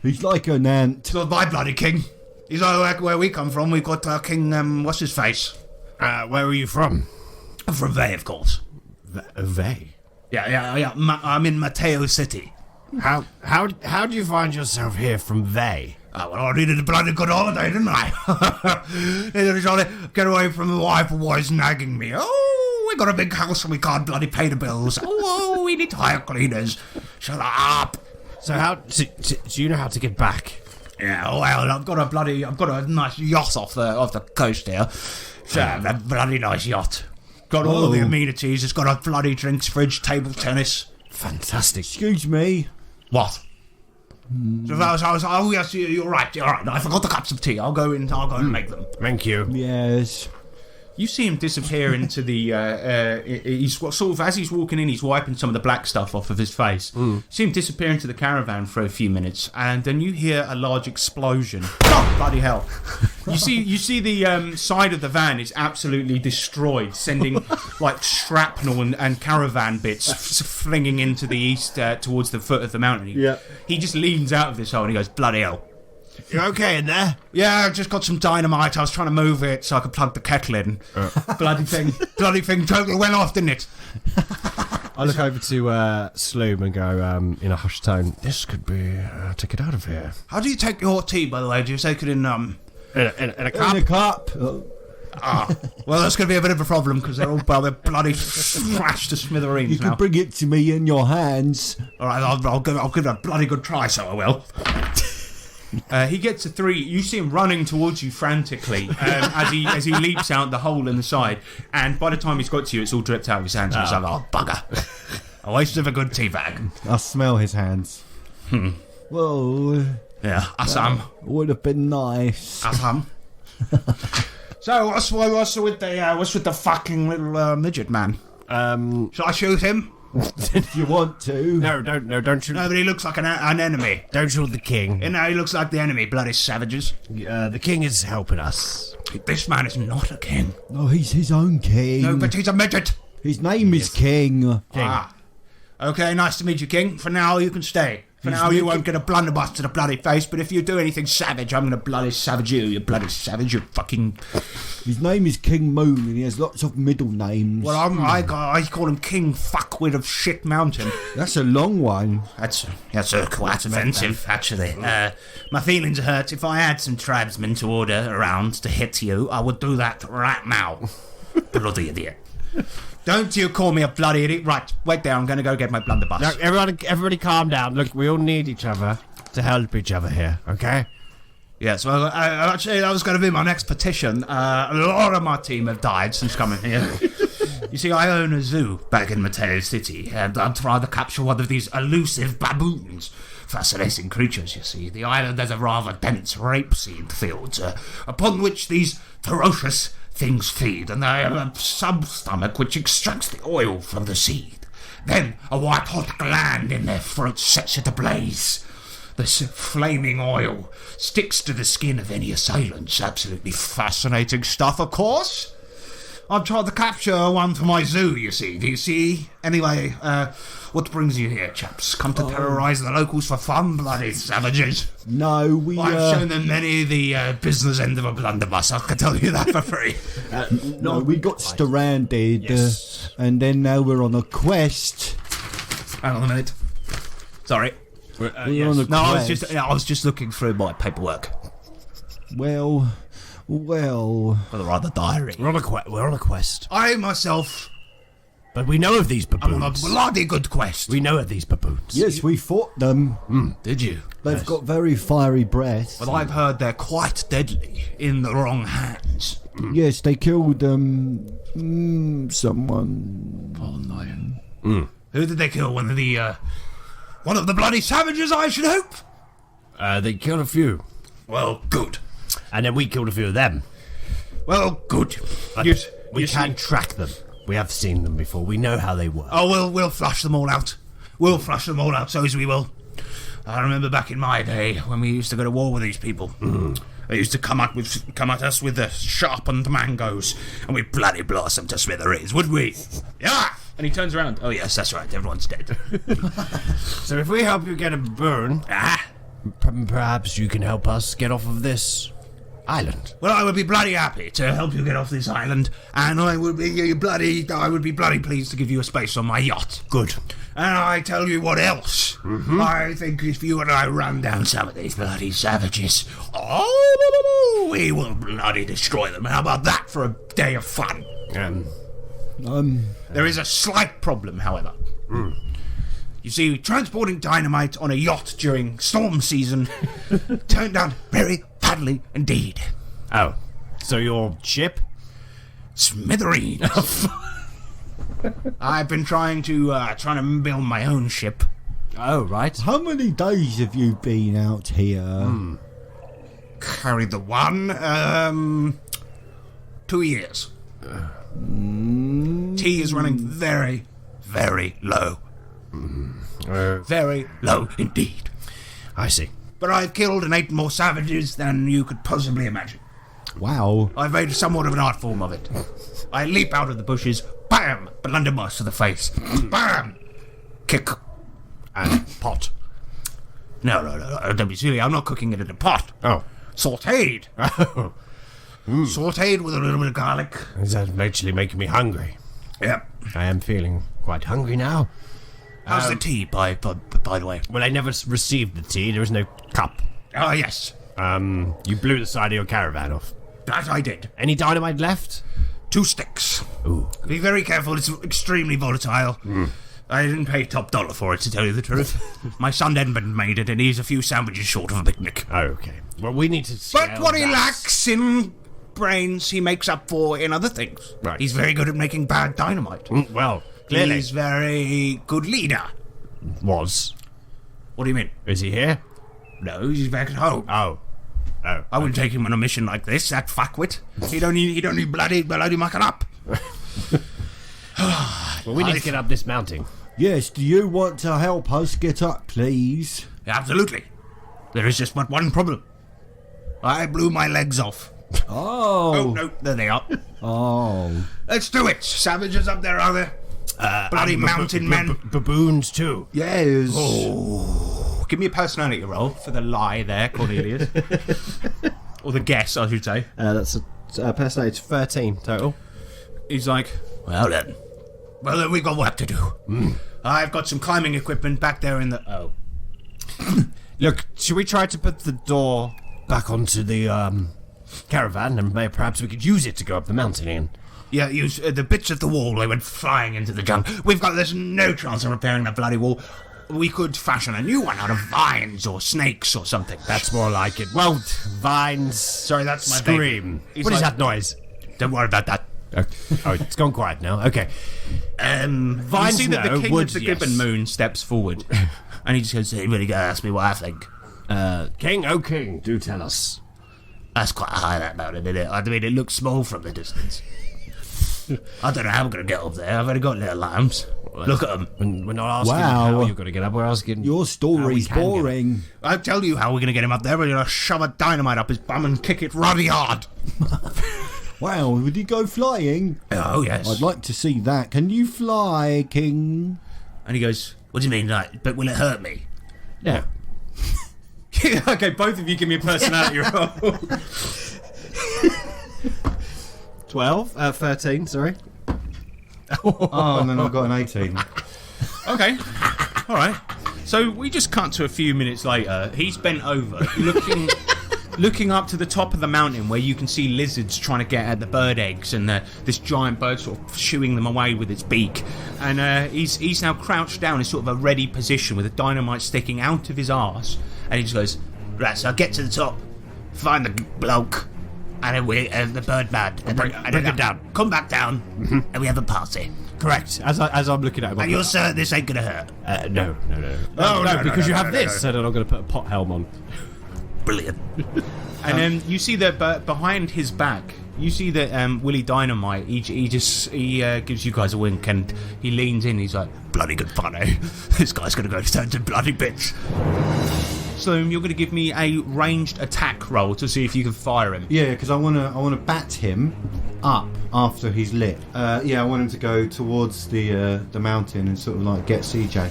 He's like an ant. It's not my bloody king. He's like where we come from. We've got King, what's his face? Where are you from? I'm from Vey, of course. Vey? Yeah. I'm in Mateo City. How do you find yourself here from Vey? Oh, well, I needed a bloody good holiday, didn't I? Needed a jolly get away from the wife who was nagging me. Oh, we got a big house and we can't bloody pay the bills. Oh, we need to hire cleaners. Shut up. So do you know how to get back? Yeah, well, I've got a nice yacht off the coast here. A bloody nice yacht. Got all the amenities. It's got a bloody drinks fridge, table tennis. Fantastic. Excuse me. What? So oh yes, you're right. I forgot the cups of tea. I'll go and make them. Thank you. Yes. you see him disappear into the. He's sort of as he's walking in, he's wiping some of the black stuff off of his face. You see him disappear into the caravan for a few minutes, and then you hear a large explosion. Oh, bloody hell! You see the side of the van is absolutely destroyed, sending like shrapnel and caravan bits flinging into the east towards the foot of the mountain. He just leans out of this hole and he goes, "Bloody hell." You okay in there? Yeah, I just got some dynamite. I was trying to move it so I could plug the kettle in. Bloody thing totally went off, didn't it? I look over to Sloom and go in a hushed tone, "This could be take it out of here." How do you take your tea, by the way? Do you take it in a cup? In a cup. Well, that's going to be a bit of a problem because they're all bloody smashed to smithereens You now. can bring it to me in your hands. All right, I'll give it a bloody good try, so I will. He gets a 3. You see him running towards you frantically as he leaps out the hole in the side. And by the time he's got to you, it's all dripped out of his hands. And he's like, "Oh, bugger. I wasted a good tea bag." I smell his hands. Well, Yeah, Assam. would have been nice. Assam. So, what's with the fucking little midget man? Shall I shoot him? If you want to. No, don't shoot. No, but he looks like an enemy. Don't shoot the king. You know, he looks like the enemy, bloody savages. The king is helping us. This man is not a king. Oh, he's his own king. No, but he's a midget. His name is King. Ah. Okay, nice to meet you, King. For now, you can stay. For now, you won't get a blunderbuss to the bloody face, but if you do anything savage, I'm going to bloody savage you, you bloody savage, you fucking... His name is King Moon, and he has lots of middle names. Well, I call him King Fuckwit of Shit Mountain. That's a long one. That's quite offensive, actually. My feelings are hurt. If I had some tribesmen to order around to hit you, I would do that right now. Bloody idiot. Don't you call me a bloody idiot. Right, wait there, I'm going to go get my blunderbuss. No, everybody calm down. Look, we all need each other to help each other here, okay? Yes, well, actually, that was going to be my next petition. A lot of my team have died since coming here. You see, I own a zoo back in Mateo City, and I'm trying to capture one of these elusive baboons fascinating creatures, you see. The island has a rather dense rapeseed field, upon which these ferocious things feed, and they have a sub-stomach which extracts the oil from the seed. Then a white-hot gland in their throat sets it ablaze. This flaming oil sticks to the skin of any assailant. Absolutely fascinating stuff, of course. I've tried to capture one for my zoo, you see. Do you see? Anyway, what brings you here, chaps? Come to terrorise the locals for fun, bloody savages? No, I've shown them many the business end of a blunderbuss, I can tell you that for free. No, we got stranded, Yes. and then now we're on a quest. Hang on a minute. Sorry. We're on a No, quest. I was just looking through my paperwork. Well, Or rather, diary. We're on a quest. I myself But we know of these am on a baboons. bloody good quest. We know of these baboons. yes, we fought them. Did you? They've got very fiery breath. But I've heard they're quite deadly in the wrong hands. Yes, they killed someone. Oh no. Who did they kill? One of the bloody savages, I should hope. They killed a few. Well, good. And then we killed a few of them. Well, good. But we can track them. We have seen them before. We know how they work. Oh, we'll flush them all out. We'll flush them all out, so as we will. I remember back in my day when we used to go to war with these people. They used to come at us with the sharpened mangoes, and we'd bloody blast them to smithereens, would we? Yeah! And he turns around. Oh, yes, that's right. Everyone's dead. So if we help you get a baboon, perhaps you can help us get off of this island. Well, I would be bloody happy to help you get off this island, and I would be bloody pleased to give you a space on my yacht. Good. And I tell you what else. I think if you and I run down some of these bloody savages, we will bloody destroy them. How about that for a day of fun? There is a slight problem, however. You see, transporting dynamite on a yacht during storm season turned out very badly indeed. Oh. So your ship? Smithereens. I've been trying to build my own ship. Oh, right. How many days have you been out here? Carried the one. 2 years. Tea is running very, very low. Very low indeed. I see. But I've killed and ate more savages than you could possibly imagine. Wow. I've made somewhat of an art form of it. I leap out of the bushes, bam, blunderbuss to the face, bam, kick, And pot. No, don't be silly, I'm not cooking it in a pot. Oh. Sautéed. Sautéed with a little bit of garlic. Is that actually making me hungry? Yep. I am feeling quite hungry now. How's the tea, by the way? Well, I never received the tea. There was no cup. Ah, yes. You blew the side of your caravan off. That I did. Any dynamite left? 2 sticks. Ooh. Be very careful, it's extremely volatile. I didn't pay top dollar for it, to tell you the truth. My son Edmund made it, and he's a few sandwiches short of a picnic. Oh, okay. Well, we need to But what he lacks in brains, he makes up for in other things. Right. He's very good at making bad dynamite. Well, clearly. He's very good leader. Was. What do you mean? Is he here? No, he's back at home. Oh. Oh. I wouldn't take him on a mission like this, that fuckwit. He don't need bloody mucking up. Well, we need to get up this mountain. Yes, do you want to help us get up, please? Absolutely. There is just but one problem. I blew my legs off. Oh, no, there they are. Oh. Let's do it. Savages up there, are there? Bloody mountain men. Baboons, too. Yes. Oh, give me a personality roll for the lie there, Cornelius. Or the guess, I should say. That's a personality 13 total. He's like, Well then, we've got work to do. I've got some climbing equipment back there in the... Oh. Look, should we try to put the door back onto the caravan, and perhaps we could use it to go up the mountain in? Yeah, use the bits of the wall, they went flying into the jungle. There's no chance of repairing that bloody wall. We could fashion a new one out of vines or snakes or something. That's more like it. Well, vines. Sorry, that's my Scream. He's What is like- that noise? Don't worry about that. Oh, it's gone quiet now. Okay. you Vines, see that no. the king Wood, of the yes. Gibbon Moon steps forward. And he just goes, anybody gonna ask me what I think? King, oh king, do tell us. That's quite high, that mountain, isn't it? I mean, it looks small from the distance. I don't know how I'm going to get up there. I've only got little arms. Look at them. We're not asking Wow. how you're going to get up. We're asking Your how we story's can get up. boring. I'll tell you how we're going to get him up there. We're going to shove a dynamite up his bum and kick it ruddy hard. Wow, would he go flying? Oh, yes. I'd like to see that. Can you fly, King? And he goes, what do you mean, like, but will it hurt me? Yeah. Okay, both of you give me a personality roll. 13, sorry. Oh, and then I got an 18. Okay, all right. So we just cut to a few minutes later. He's bent over, looking up to the top of the mountain where you can see lizards trying to get at the bird eggs, and this giant bird sort of shooing them away with its beak. And he's now crouched down in sort of a ready position with a dynamite sticking out of his arse. And he just goes, right, so I'll get to the top, find the bloke, and then the bird man, and Bring it down. Come back down, and we have a party. Correct. As I'm looking at him. And you're certain this ain't gonna hurt? No. No, because you have no, this. So then I'm going to put a pot helm on. Brilliant. And then you see that behind his back, you see that Willie Dynamite. He gives you guys a wink, and he leans in. He's like, Bloody good fun, eh? This guy's gonna go turn to bloody bits. "Sloom, you're going to give me a ranged attack roll to see if you can fire him." Yeah, because I wanna bat him up after he's lit. Yeah, I want him to go towards the mountain and sort of like get CJ.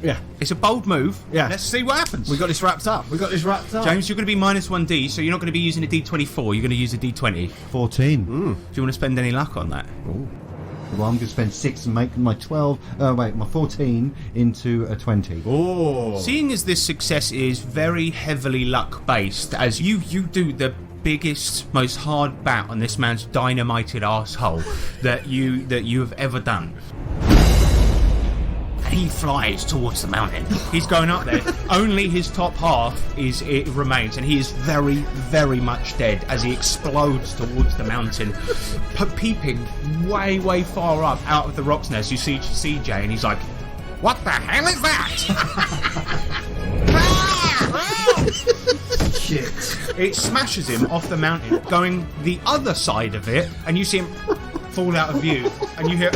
Yeah. It's a bold move. Yeah. Let's see what happens. We got this wrapped up. James, you're going to be minus 1d, so you're not going to be using a d24. You're going to use a d20. 14. Do you want to spend any luck on that? Well, I'm going to spend 6 and make my 14 into a 20. Oh. Seeing as this success is very heavily luck based, as you do the biggest, most hard bat on this man's dynamited arsehole that you have ever done. He flies towards the mountain. He's going up there. Only his top half remains, and he is very, very much dead as he explodes towards the mountain, peeping way, way far up out of the rock's nest. You see CJ, and he's like, "What the hell is that?" Shit! It smashes him off the mountain, going the other side of it, and you see him fall out of view, and you hear,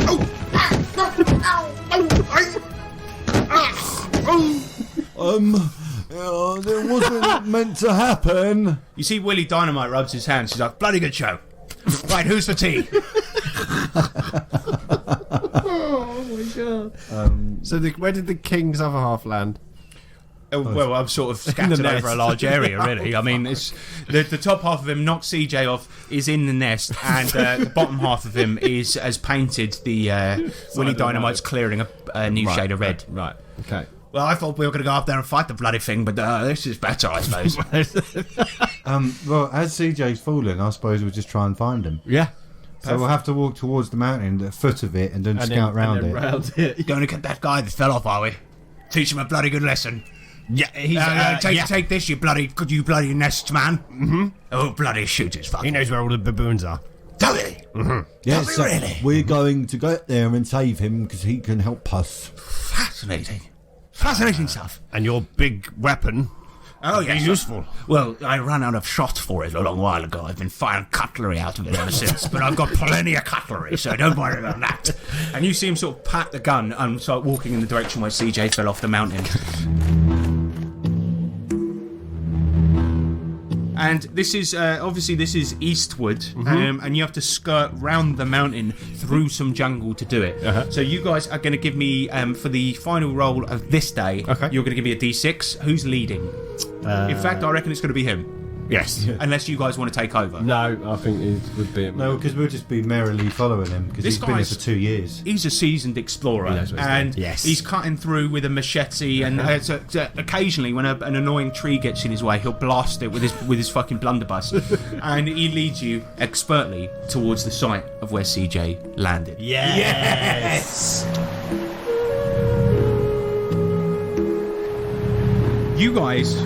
That wasn't meant to happen. You see Willie Dynamite rubs his hands. He's like, "Bloody good show. Right, who's for tea?" So where did the king's other half land? Well, I'm sort of scattered nest. over a large area, really. I mean, it's the top half of him knocks CJ off, is in the nest, and the bottom half of him has painted the Willie Dynamite's clearing a new shade of red. Right. Okay. Well, I thought we were going to go up there and fight the bloody thing, but this is better, I suppose. Well, as CJ's falling, I suppose we'll just try and find him. Yeah. So we'll have to walk towards the mountain, the foot of it, and then scout round it. Round it. Going to get that guy that fell off, are we? Teach him a bloody good lesson. Yeah. He's Take this, you bloody nest man. Mm-hmm. Oh, bloody shoot his fucking. He knows where all the baboons are. Does he? Yeah, Does he so really? we're going to go there and save him because he can help us. Fascinating. Fascinating stuff. And your big weapon. Oh, would be yes. useful. Well, I ran out of shot for it a long while ago. I've been firing cutlery out of it ever since, but I've got plenty of cutlery, so don't worry about that. And you see him sort of pat the gun and start walking in the direction where CJ fell off the mountain. And this is obviously this is eastward, and you have to skirt round the mountain through some jungle to do it. So you guys are going to give me for the final roll of this day. Okay. You're going to give me a D6. Who's leading? In fact, I reckon it's going to be him, Yes. unless you guys want to take over. No, I think it would be. No, because we'll just be merrily following him because This he's been here guy's- for 2 years. He's a seasoned explorer, He knows what he's and doing. Yes. he's cutting through with a machete. And occasionally, when an annoying tree gets in his way, he'll blast it with his fucking blunderbuss. And he leads you expertly towards the site of where CJ landed. Yes. You guys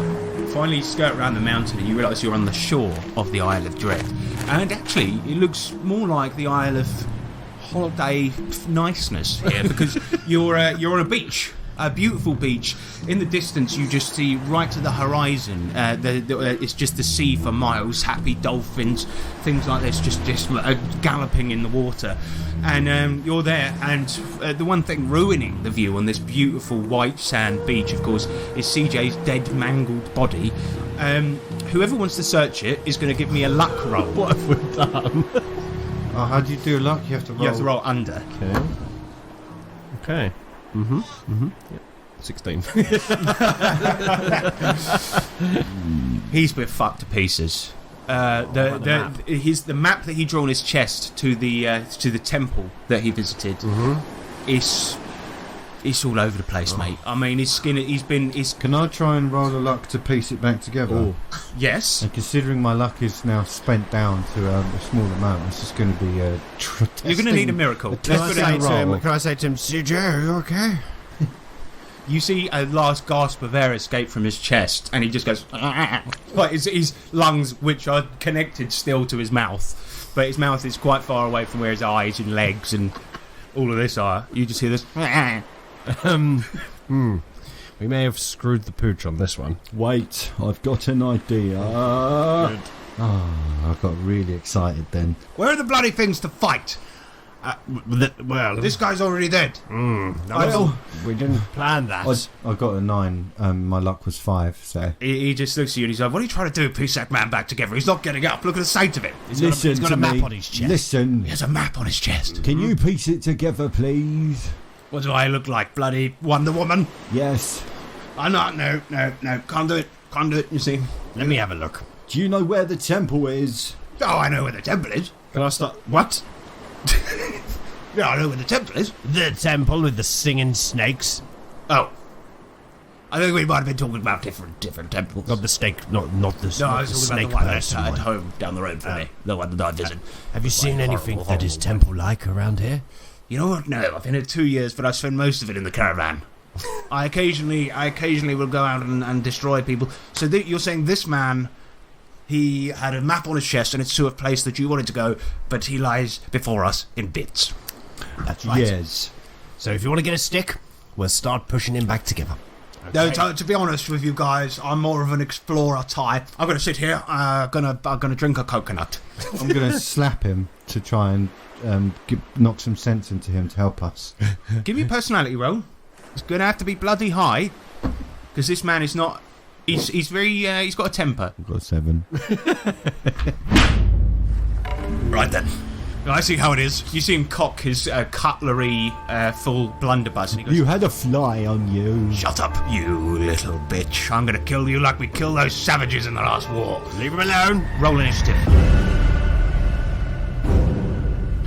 finally skirt around the mountain, and you realise you're on the shore of the Isle of Dread. And actually, it looks more like the Isle of holiday niceness here because you're on a beach. A beautiful beach. In the distance, you just see right to the horizon. It's just the sea for miles. Happy dolphins, things like this, just galloping in the water. And you're there, and the one thing ruining the view on this beautiful white sand beach, of course, is CJ's dead, mangled body. Whoever wants to search it is going to give me a luck roll. What have we done? Oh, how do you do luck? You have to roll. You have to roll under. Okay. Yep. 16. He's been fucked to pieces. The map that he drew on his chest to the temple that he visited. It's all over the place, mate. I mean, his skin. Can I try and roll a luck to piece it back together? Ooh. Yes. And considering my luck is now spent down to a small amount, this is going to be a You're going to need a miracle. Can I say to him, CJ, are you okay? You see a last gasp of air escape from his chest, and he just goes like his lungs, which are connected still to his mouth, but his mouth is quite far away from where his eyes and legs and all of this are. You just hear this. We may have screwed the pooch on this one. Wait, I've got an idea. I got really excited then. Where are the bloody things to fight? This guy's already dead. We didn't plan that. I got a 9. My luck was 5. So He just looks at you and he's like, "What are you trying to do? Piece that man back together? He's not getting up. Look at the sight of it. He's got a map on his chest. Listen, He has a map on his chest. can you piece it together, please? What do I look like? Bloody Wonder Woman? Yes. I'm not. No. Can't do it. Can't do it. You see? Let me have a look. Do you know where the temple is? Oh, I know where the temple is. Can I start? What? Yeah, I know where the temple is. The temple with the singing snakes. Oh. I think we might have been talking about different temples. Not the snake, not the, No, I was the talking snake about the one person. at home down the road from me. The one that I visit. Have you seen anything that is temple-like around here? You know what? No, I've been here 2 years, but I spend most of it in the caravan. I occasionally will go out and destroy people. So you're saying this man, he had a map on his chest, and it's to a place that you wanted to go, but he lies before us in bits. That's right. Yes. So if you want to get a stick, we'll start pushing him back together. No, to be honest with you guys, I'm more of an explorer type. I'm going to sit here. I'm gonna drink a coconut. I'm going to slap him to try and knock some sense into him to help us. Give me a personality roll. It's going to have to be bloody high, because this man is not. He's very. He's got a temper. I've got a 7. Right then. I see how it is. You see him cock his cutlery full blunderbuss, and he goes, You had a fly on you. "Shut up, you little bitch. I'm going to kill you like we killed those savages in the last war. Leave him alone. Roll initiative."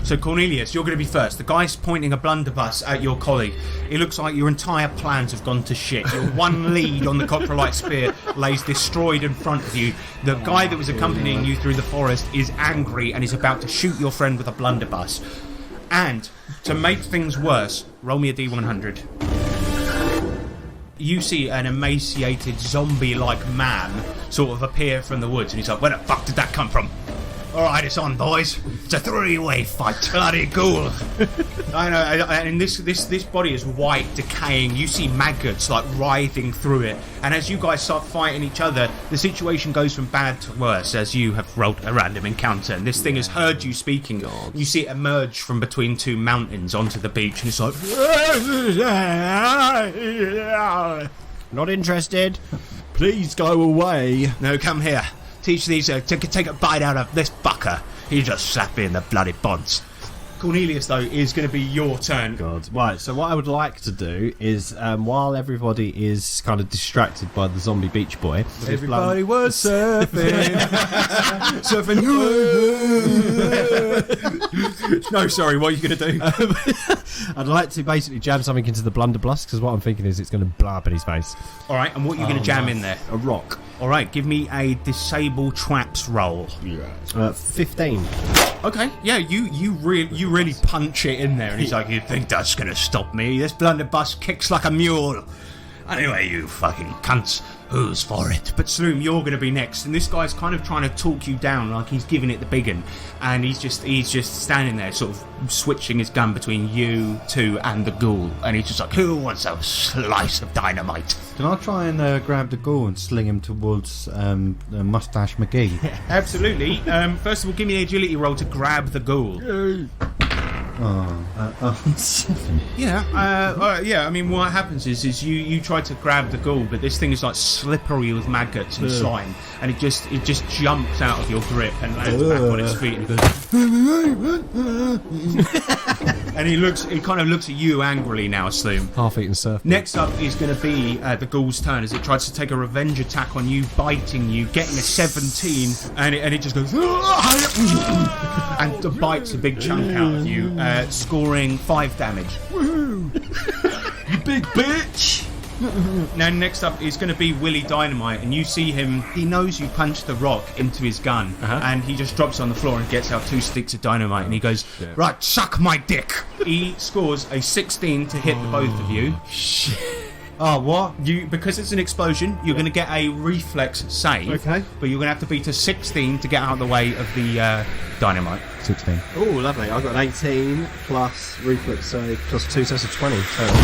So Cornelius, you're going to be first. The guy's pointing a blunderbuss at your colleague. It looks like your entire plans have gone to shit. Your one lead on the Coprolite spear lays destroyed in front of you. The guy that was accompanying you through the forest is angry and is about to shoot your friend with a blunderbuss. And to make things worse, roll me a D100. You see an emaciated zombie-like man sort of appear from the woods, and he's like, "Where the fuck did that come from?" "Alright, it's on, boys. It's a 3-way fight. Bloody cool." I know, and this body is white, decaying. You see maggots like writhing through it. And as you guys start fighting each other, the situation goes from bad to worse as you have rolled a random encounter. And this thing has heard you speaking. You see it emerge from between two mountains onto the beach, and it's like, Not interested. Please go away. "No, come here. Teach these, take a bite out of this fucker." He just slapped me in the bloody bonds. Cornelius, though, is going to be your turn. God. Right, so what I would like to do is, while everybody is kind of distracted by the zombie beach boy... Everybody was surfing. Surfing. No, sorry, what are you going to do? I'd like to basically jam something into the blunderbuss, because what I'm thinking is it's going to blow up in his face. All right, and what are you going to jam in there? A rock. All right, give me a disable traps roll. 15. Okay, yeah, you really punch it in there, and he's like, "You think that's going to stop me? This blunderbuss kicks like a mule." Anyway, you fucking cunts, who's for it? But Sloom, you're going to be next, and this guy's kind of trying to talk you down, like he's giving it the big un, and he's just standing there, sort of switching his gun between you two and the ghoul, and he's just like, who wants a slice of dynamite? Can I try and grab the ghoul and sling him towards Mustache McGee? Absolutely. First of all, give me an agility roll to grab the ghoul. 7. Yeah, I mean, what happens is you try to grab the ghoul, but this thing is like slippery with maggots and slime, and it just jumps out of your grip and lands back on its feet and goes. And he kind of looks at you angrily now, Sloom. Half-eaten surf. Next up is going to be the ghoul's turn as it tries to take a revenge attack on you, biting you, getting a 17, and it just goes and bites a big chunk out of you, scoring 5 damage. You big bitch! Now next up is going to be Willie Dynamite, and you see him, he knows you punched the rock into his gun, and he just drops on the floor and gets out 2 sticks of dynamite, and he goes, right, suck my dick. He scores a 16 to hit the both of you. Shit. Oh, what? Because it's an explosion, you're going to get a reflex save. Okay. But you're going to have to beat a 16 to get out of the way of the dynamite. 16. Oh, lovely. I got an 18 plus reflex save plus 2, so that's a 20 total.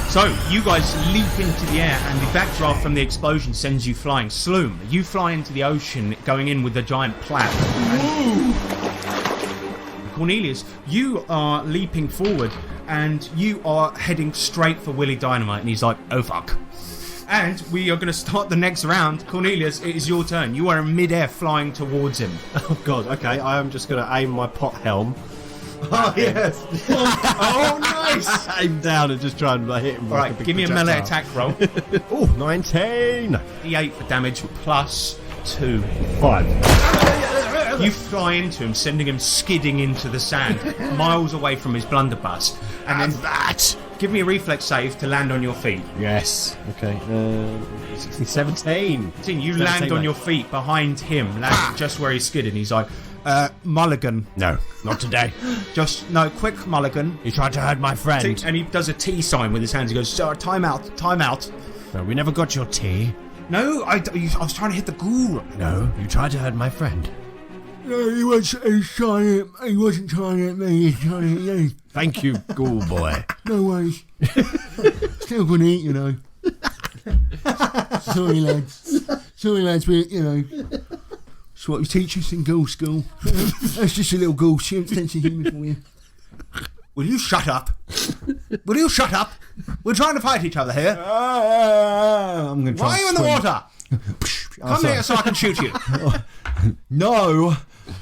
So, you guys leap into the air, and the backdraft from the explosion sends you flying. Sloom, you fly into the ocean, going in with the giant plough. Cornelius, you are leaping forward, and you are heading straight for Willie Dynamite, and he's like, oh fuck. And we are going to start the next round. Cornelius, it is your turn. You are in mid-air flying towards him. Oh god, okay, I am just going to aim my pot helm. Oh, yes! Oh, nice! Aim down and just try and hit him. Alright, give me a melee attack roll. Oh, 19! D8 for damage, plus 2. 5. You fly into him, sending him skidding into the sand, miles away from his blunderbuss. And then that! Give me a reflex save to land on your feet. Yes. Okay. 16, 17. You land on your feet behind him, land just where he's skidding. He's like, mulligan. No, not today. No, quick mulligan. You tried to hurt my friend. And he does a T sign with his hands. He goes, time out, time out. No, we never got your tea. No, I was trying to hit the ghoul. No, you tried to hurt my friend. No, he wasn't trying to hit me, he was trying to hit you. Thank you, ghoul boy. No worries. Still gonna eat, you know. Sorry, lads, but, you know. That's what you teach us in ghoul school. That's just a little ghoul sense of humour for you. Will you shut up? Will you shut up? We're trying to fight each other here. I'm gonna try. Why are you in the water? Come here so I can shoot you.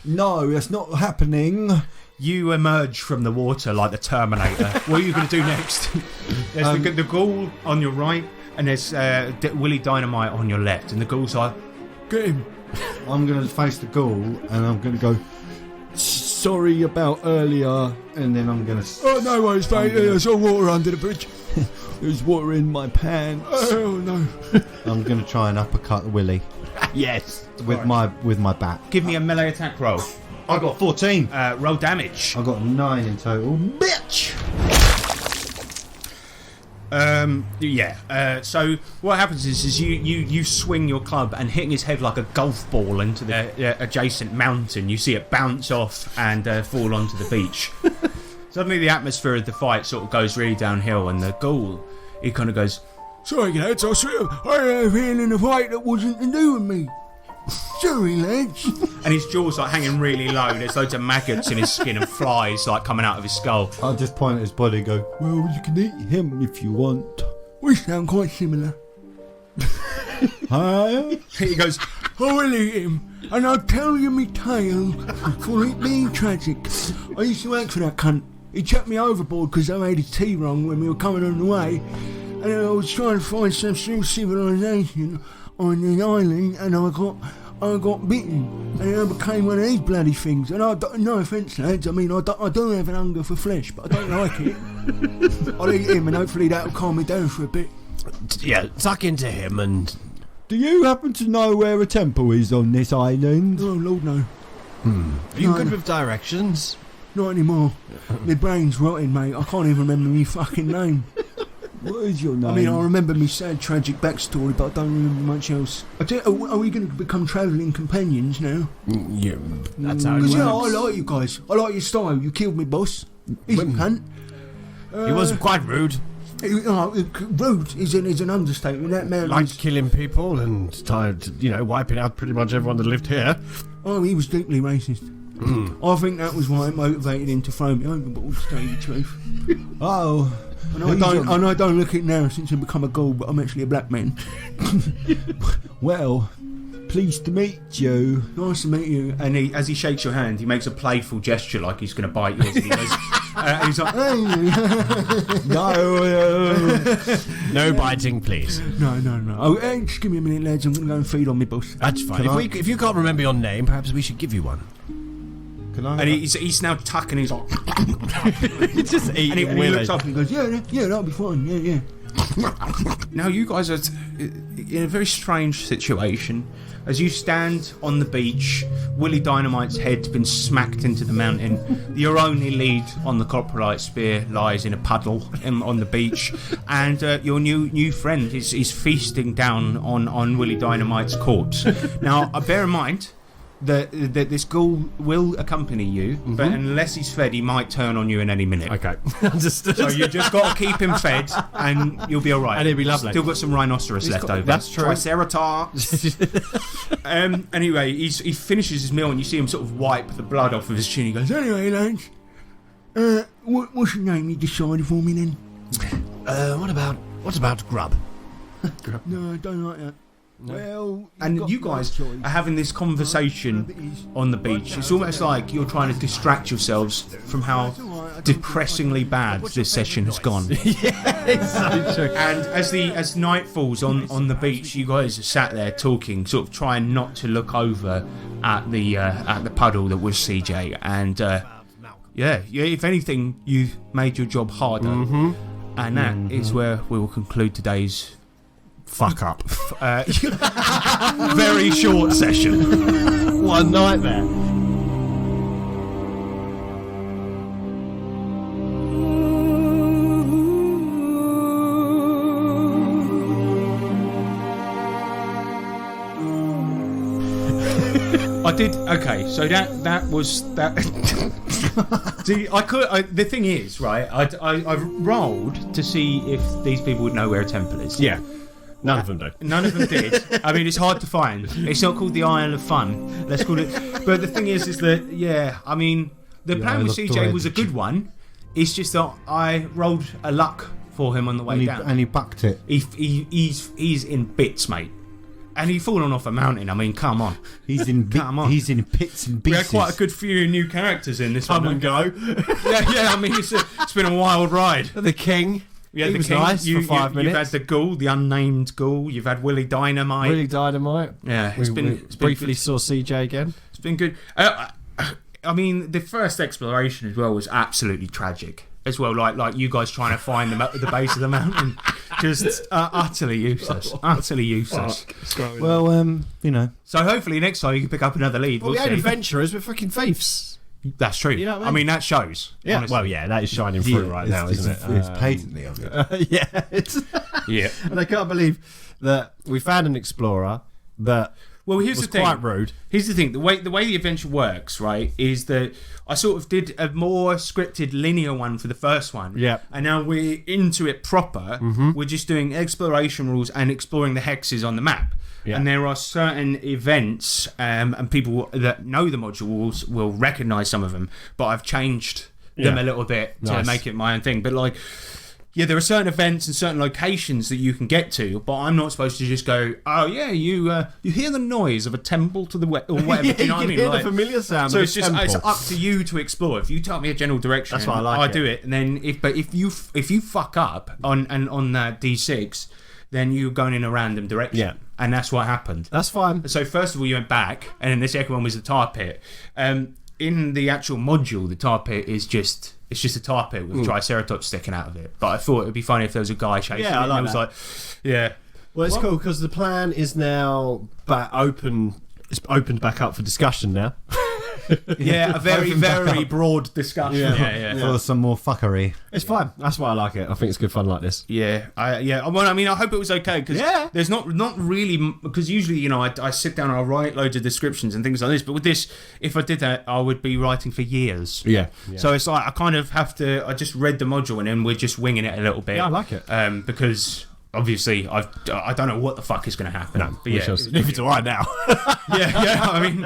No, that's not happening. You emerge from the water like the Terminator. What are you going to do next? There's the ghoul on your right, and there's Willie Dynamite on your left, and the ghoul's like, get him. I'm going to face the ghoul, and I'm going to go, sorry about earlier, and then I'm going to... Oh, no worries, mate. There's all water under the bridge. There's water in my pants. Oh, no. I'm going to try and uppercut Willie. Yes. With my bat. Give me a melee attack roll. I got 14. Roll damage. I got 9 in total. Bitch! So what happens is you swing your club and hitting his head like a golf ball into the adjacent mountain. You see it bounce off and fall onto the beach. Suddenly the atmosphere of the fight sort of goes really downhill, and the ghoul, he kind of goes, sorry, lads, I had a feeling in the fight that wasn't to do with me. Sorry, lads. and his jaw's like hanging really low. There's loads of maggots in his skin and flies like coming out of his skull. I'll just point at his body and go, well, you can eat him if you want. We sound quite similar. Huh? He goes, I will eat him, and I'll tell you me tale for it being tragic. I used to work for that cunt. He chucked me overboard because I made his tea wrong when we were coming on the way, and I was trying to find some sort of civilization on the island, and I got bitten, and I became one of these bloody things. And no offence, lads, I mean, I do have an hunger for flesh, but I don't like it. I'll eat him, and hopefully that'll calm me down for a bit. Yeah, tuck into him and... Do you happen to know where a temple is on this island? Oh, Lord, no. Are you good with directions? Not anymore. My brain's rotting, mate. I can't even remember my fucking name. What is your name? I mean, I remember my sad, tragic backstory, but I don't remember much else. Are we going to become travelling companions now? Yeah, that's how it Because, works. I like you guys. I like your style. You killed me, boss. He's a cunt. He was quite rude. Rude is an understatement. That man Liked was... killing people and wiping out pretty much everyone that lived here. Oh, he was deeply racist. I think that was why it motivated him to throw me overboard, to tell you the truth. Oh. And I don't look it now since I've become a ghoul, but I'm actually a black man. Well, pleased to meet you. Nice to meet you. And as he shakes your hand, he makes a playful gesture like he's going to bite yours. And he goes, and he's like, No biting, please. No. Oh, just give me a minute, lads. I'm going to go and feed on me, boss. That's fine. If you can't remember your name, perhaps we should give you one. Can I? and he's now tucking. He's like, Just eat and he looks up and he goes, Yeah, that'll be fine. Yeah. now you guys are in a very strange situation. As you stand on the beach, Willie Dynamite's head's been smacked into the mountain. Your only lead on the Coprolite spear lies in a puddle on the beach, and your new friend is feasting down on Willie Dynamite's corpse. Now, bear in mind that this ghoul will accompany you, but unless he's fed, he might turn on you in any minute. Okay, understood. So you just got to keep him fed, and you'll be all right. And it'll be lovely. Still got some rhinoceros left over. That's true. Triceratops. Anyway, he finishes his meal, and you see him sort of wipe the blood off of his chin. He goes, Anyway, lads, what's your name? You decided for me then? What about grub? No, I don't like that. No. Well, and you guys are having this conversation on the beach. It's almost like you're trying to distract yourselves from how depressingly bad this session has gone. Yeah, it's so true. And as night falls on the beach, you guys are sat there talking, sort of trying not to look over at the puddle that was CJ. And if anything, you've made your job harder. And that is where we will conclude today's Fuck up. very short session. What a nightmare. I did. Okay, so that was that. See, the thing is, right? I rolled to see if these people would know where a temple is. Yeah. None of them do. None of them did. I mean, it's hard to find. It's not called the Isle of Fun. Let's call it. But the thing is that I mean, the plan with CJ was a good one. It's just that I rolled a luck for him on the way down, and he bucked it. He's in bits, mate. And he's fallen off a mountain. I mean, come on. He's in He's in pits and We pieces. had quite a good few new characters in this Come one. and go. Yeah. I mean, it's been a wild ride. The king. You had He the was king. nice for 5 minutes. You've had the ghoul, the unnamed ghoul. You've had Willie Dynamite. Willie Dynamite. Yeah, We it's been briefly good. saw CJ again. It's been good. I mean, the first exploration as well was absolutely tragic as well. Like you guys trying to find them at the base of the mountain, just utterly useless. Utterly useless. Well, So hopefully next time you can pick up another lead. Well, We'll we ain't see. adventurers, we're fucking thieves. That's true. You know what I I mean? mean, that shows. Yeah. honestly. Well, yeah, that is shining through right now, isn't it? It's patently obvious. Yeah. It's Yeah. and I can't believe that we found an explorer that Well, here's was the thing. quite rude. Here's the thing. The way the adventure works, right, is that I sort of did a more scripted, linear one for the first one. Yeah. And now we're into it proper. We're just doing exploration rules and exploring the hexes on the map. Yeah. And there are certain events, and people that know the modules will recognise some of them, but I've changed them a little bit to Nice. make it my own thing. But like, yeah, there are certain events and certain locations that you can get to, but I'm not supposed to just go, oh yeah, you hear the noise of a temple to the west or whatever. Yeah, do you know what I can mean? hear Like, the familiar sound so of it's a just temple. it's up to you to explore. If you tell me a general direction, That's why I like it. do it. And then if you fuck up on D6, then you're going in a random direction. Yeah. And that's what happened. That's fine. So first of all, you went back, and then the second one was the tar pit. In the actual module, the tar pit is just a tar pit with Triceratops sticking out of it. But I thought it'd be funny if there was a guy chasing Yeah, I it. like and it was that. like, yeah. Well, it's cool because the plan is now open. It's opened back up for discussion now. Yeah, a very, very broad discussion. Yeah. For some more fuckery. It's fun. That's why I like it. I think it's good fun like this. Yeah, well, I mean, I hope it was okay because there's not really because usually, you know, I sit down and I write loads of descriptions and things like this. But with this, if I did that, I would be writing for years. Yeah. So it's like I kind of have to. I just read the module and then we're just winging it a little bit. Yeah, I like it. Because obviously I don't know what the fuck is going to happen. No, but we shall see. If it's all right now. yeah. I mean,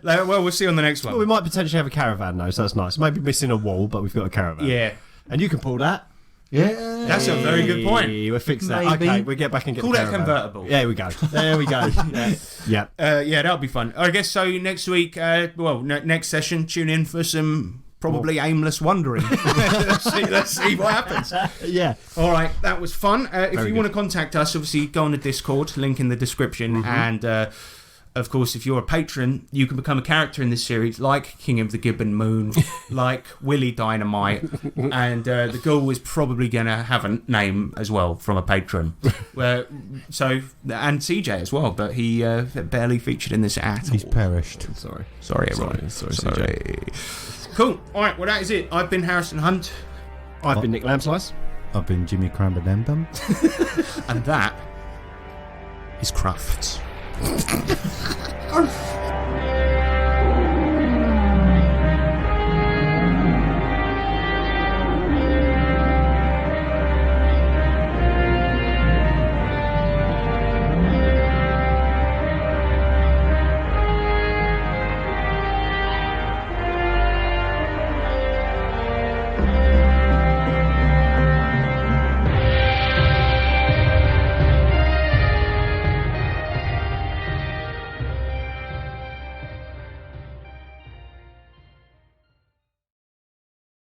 well, we'll see on the next one. Well, we might potentially have a caravan though, so that's nice. Maybe missing a wall, but we've got a caravan. Yeah. And you can pull that. Yeah. That's a very good point. We'll fix that. Maybe. Okay, we'll get back and get Call the that caravan. convertible. There we go. Yeah. Yeah, that'll be fun. I guess so. Next week, next session, tune in for some probably aimless wandering. let's see what happens. Yeah. All right, that was fun. If you good. want to contact us, obviously go on the Discord, link in the description, and of course, if you're a patron, you can become a character in this series, like King of the Gibbon Moon, like Willie Dynamite, and the girl is probably going to have a name as well from a patron. And CJ as well, but he barely featured in this at all. He's perished. Sorry, everyone. Sorry, CJ. Cool. All right, well, that is it. I've been Harrison Hunt, I've been Nick Lambslice. I've been Jimmy Crambadendum. and that is Crufts.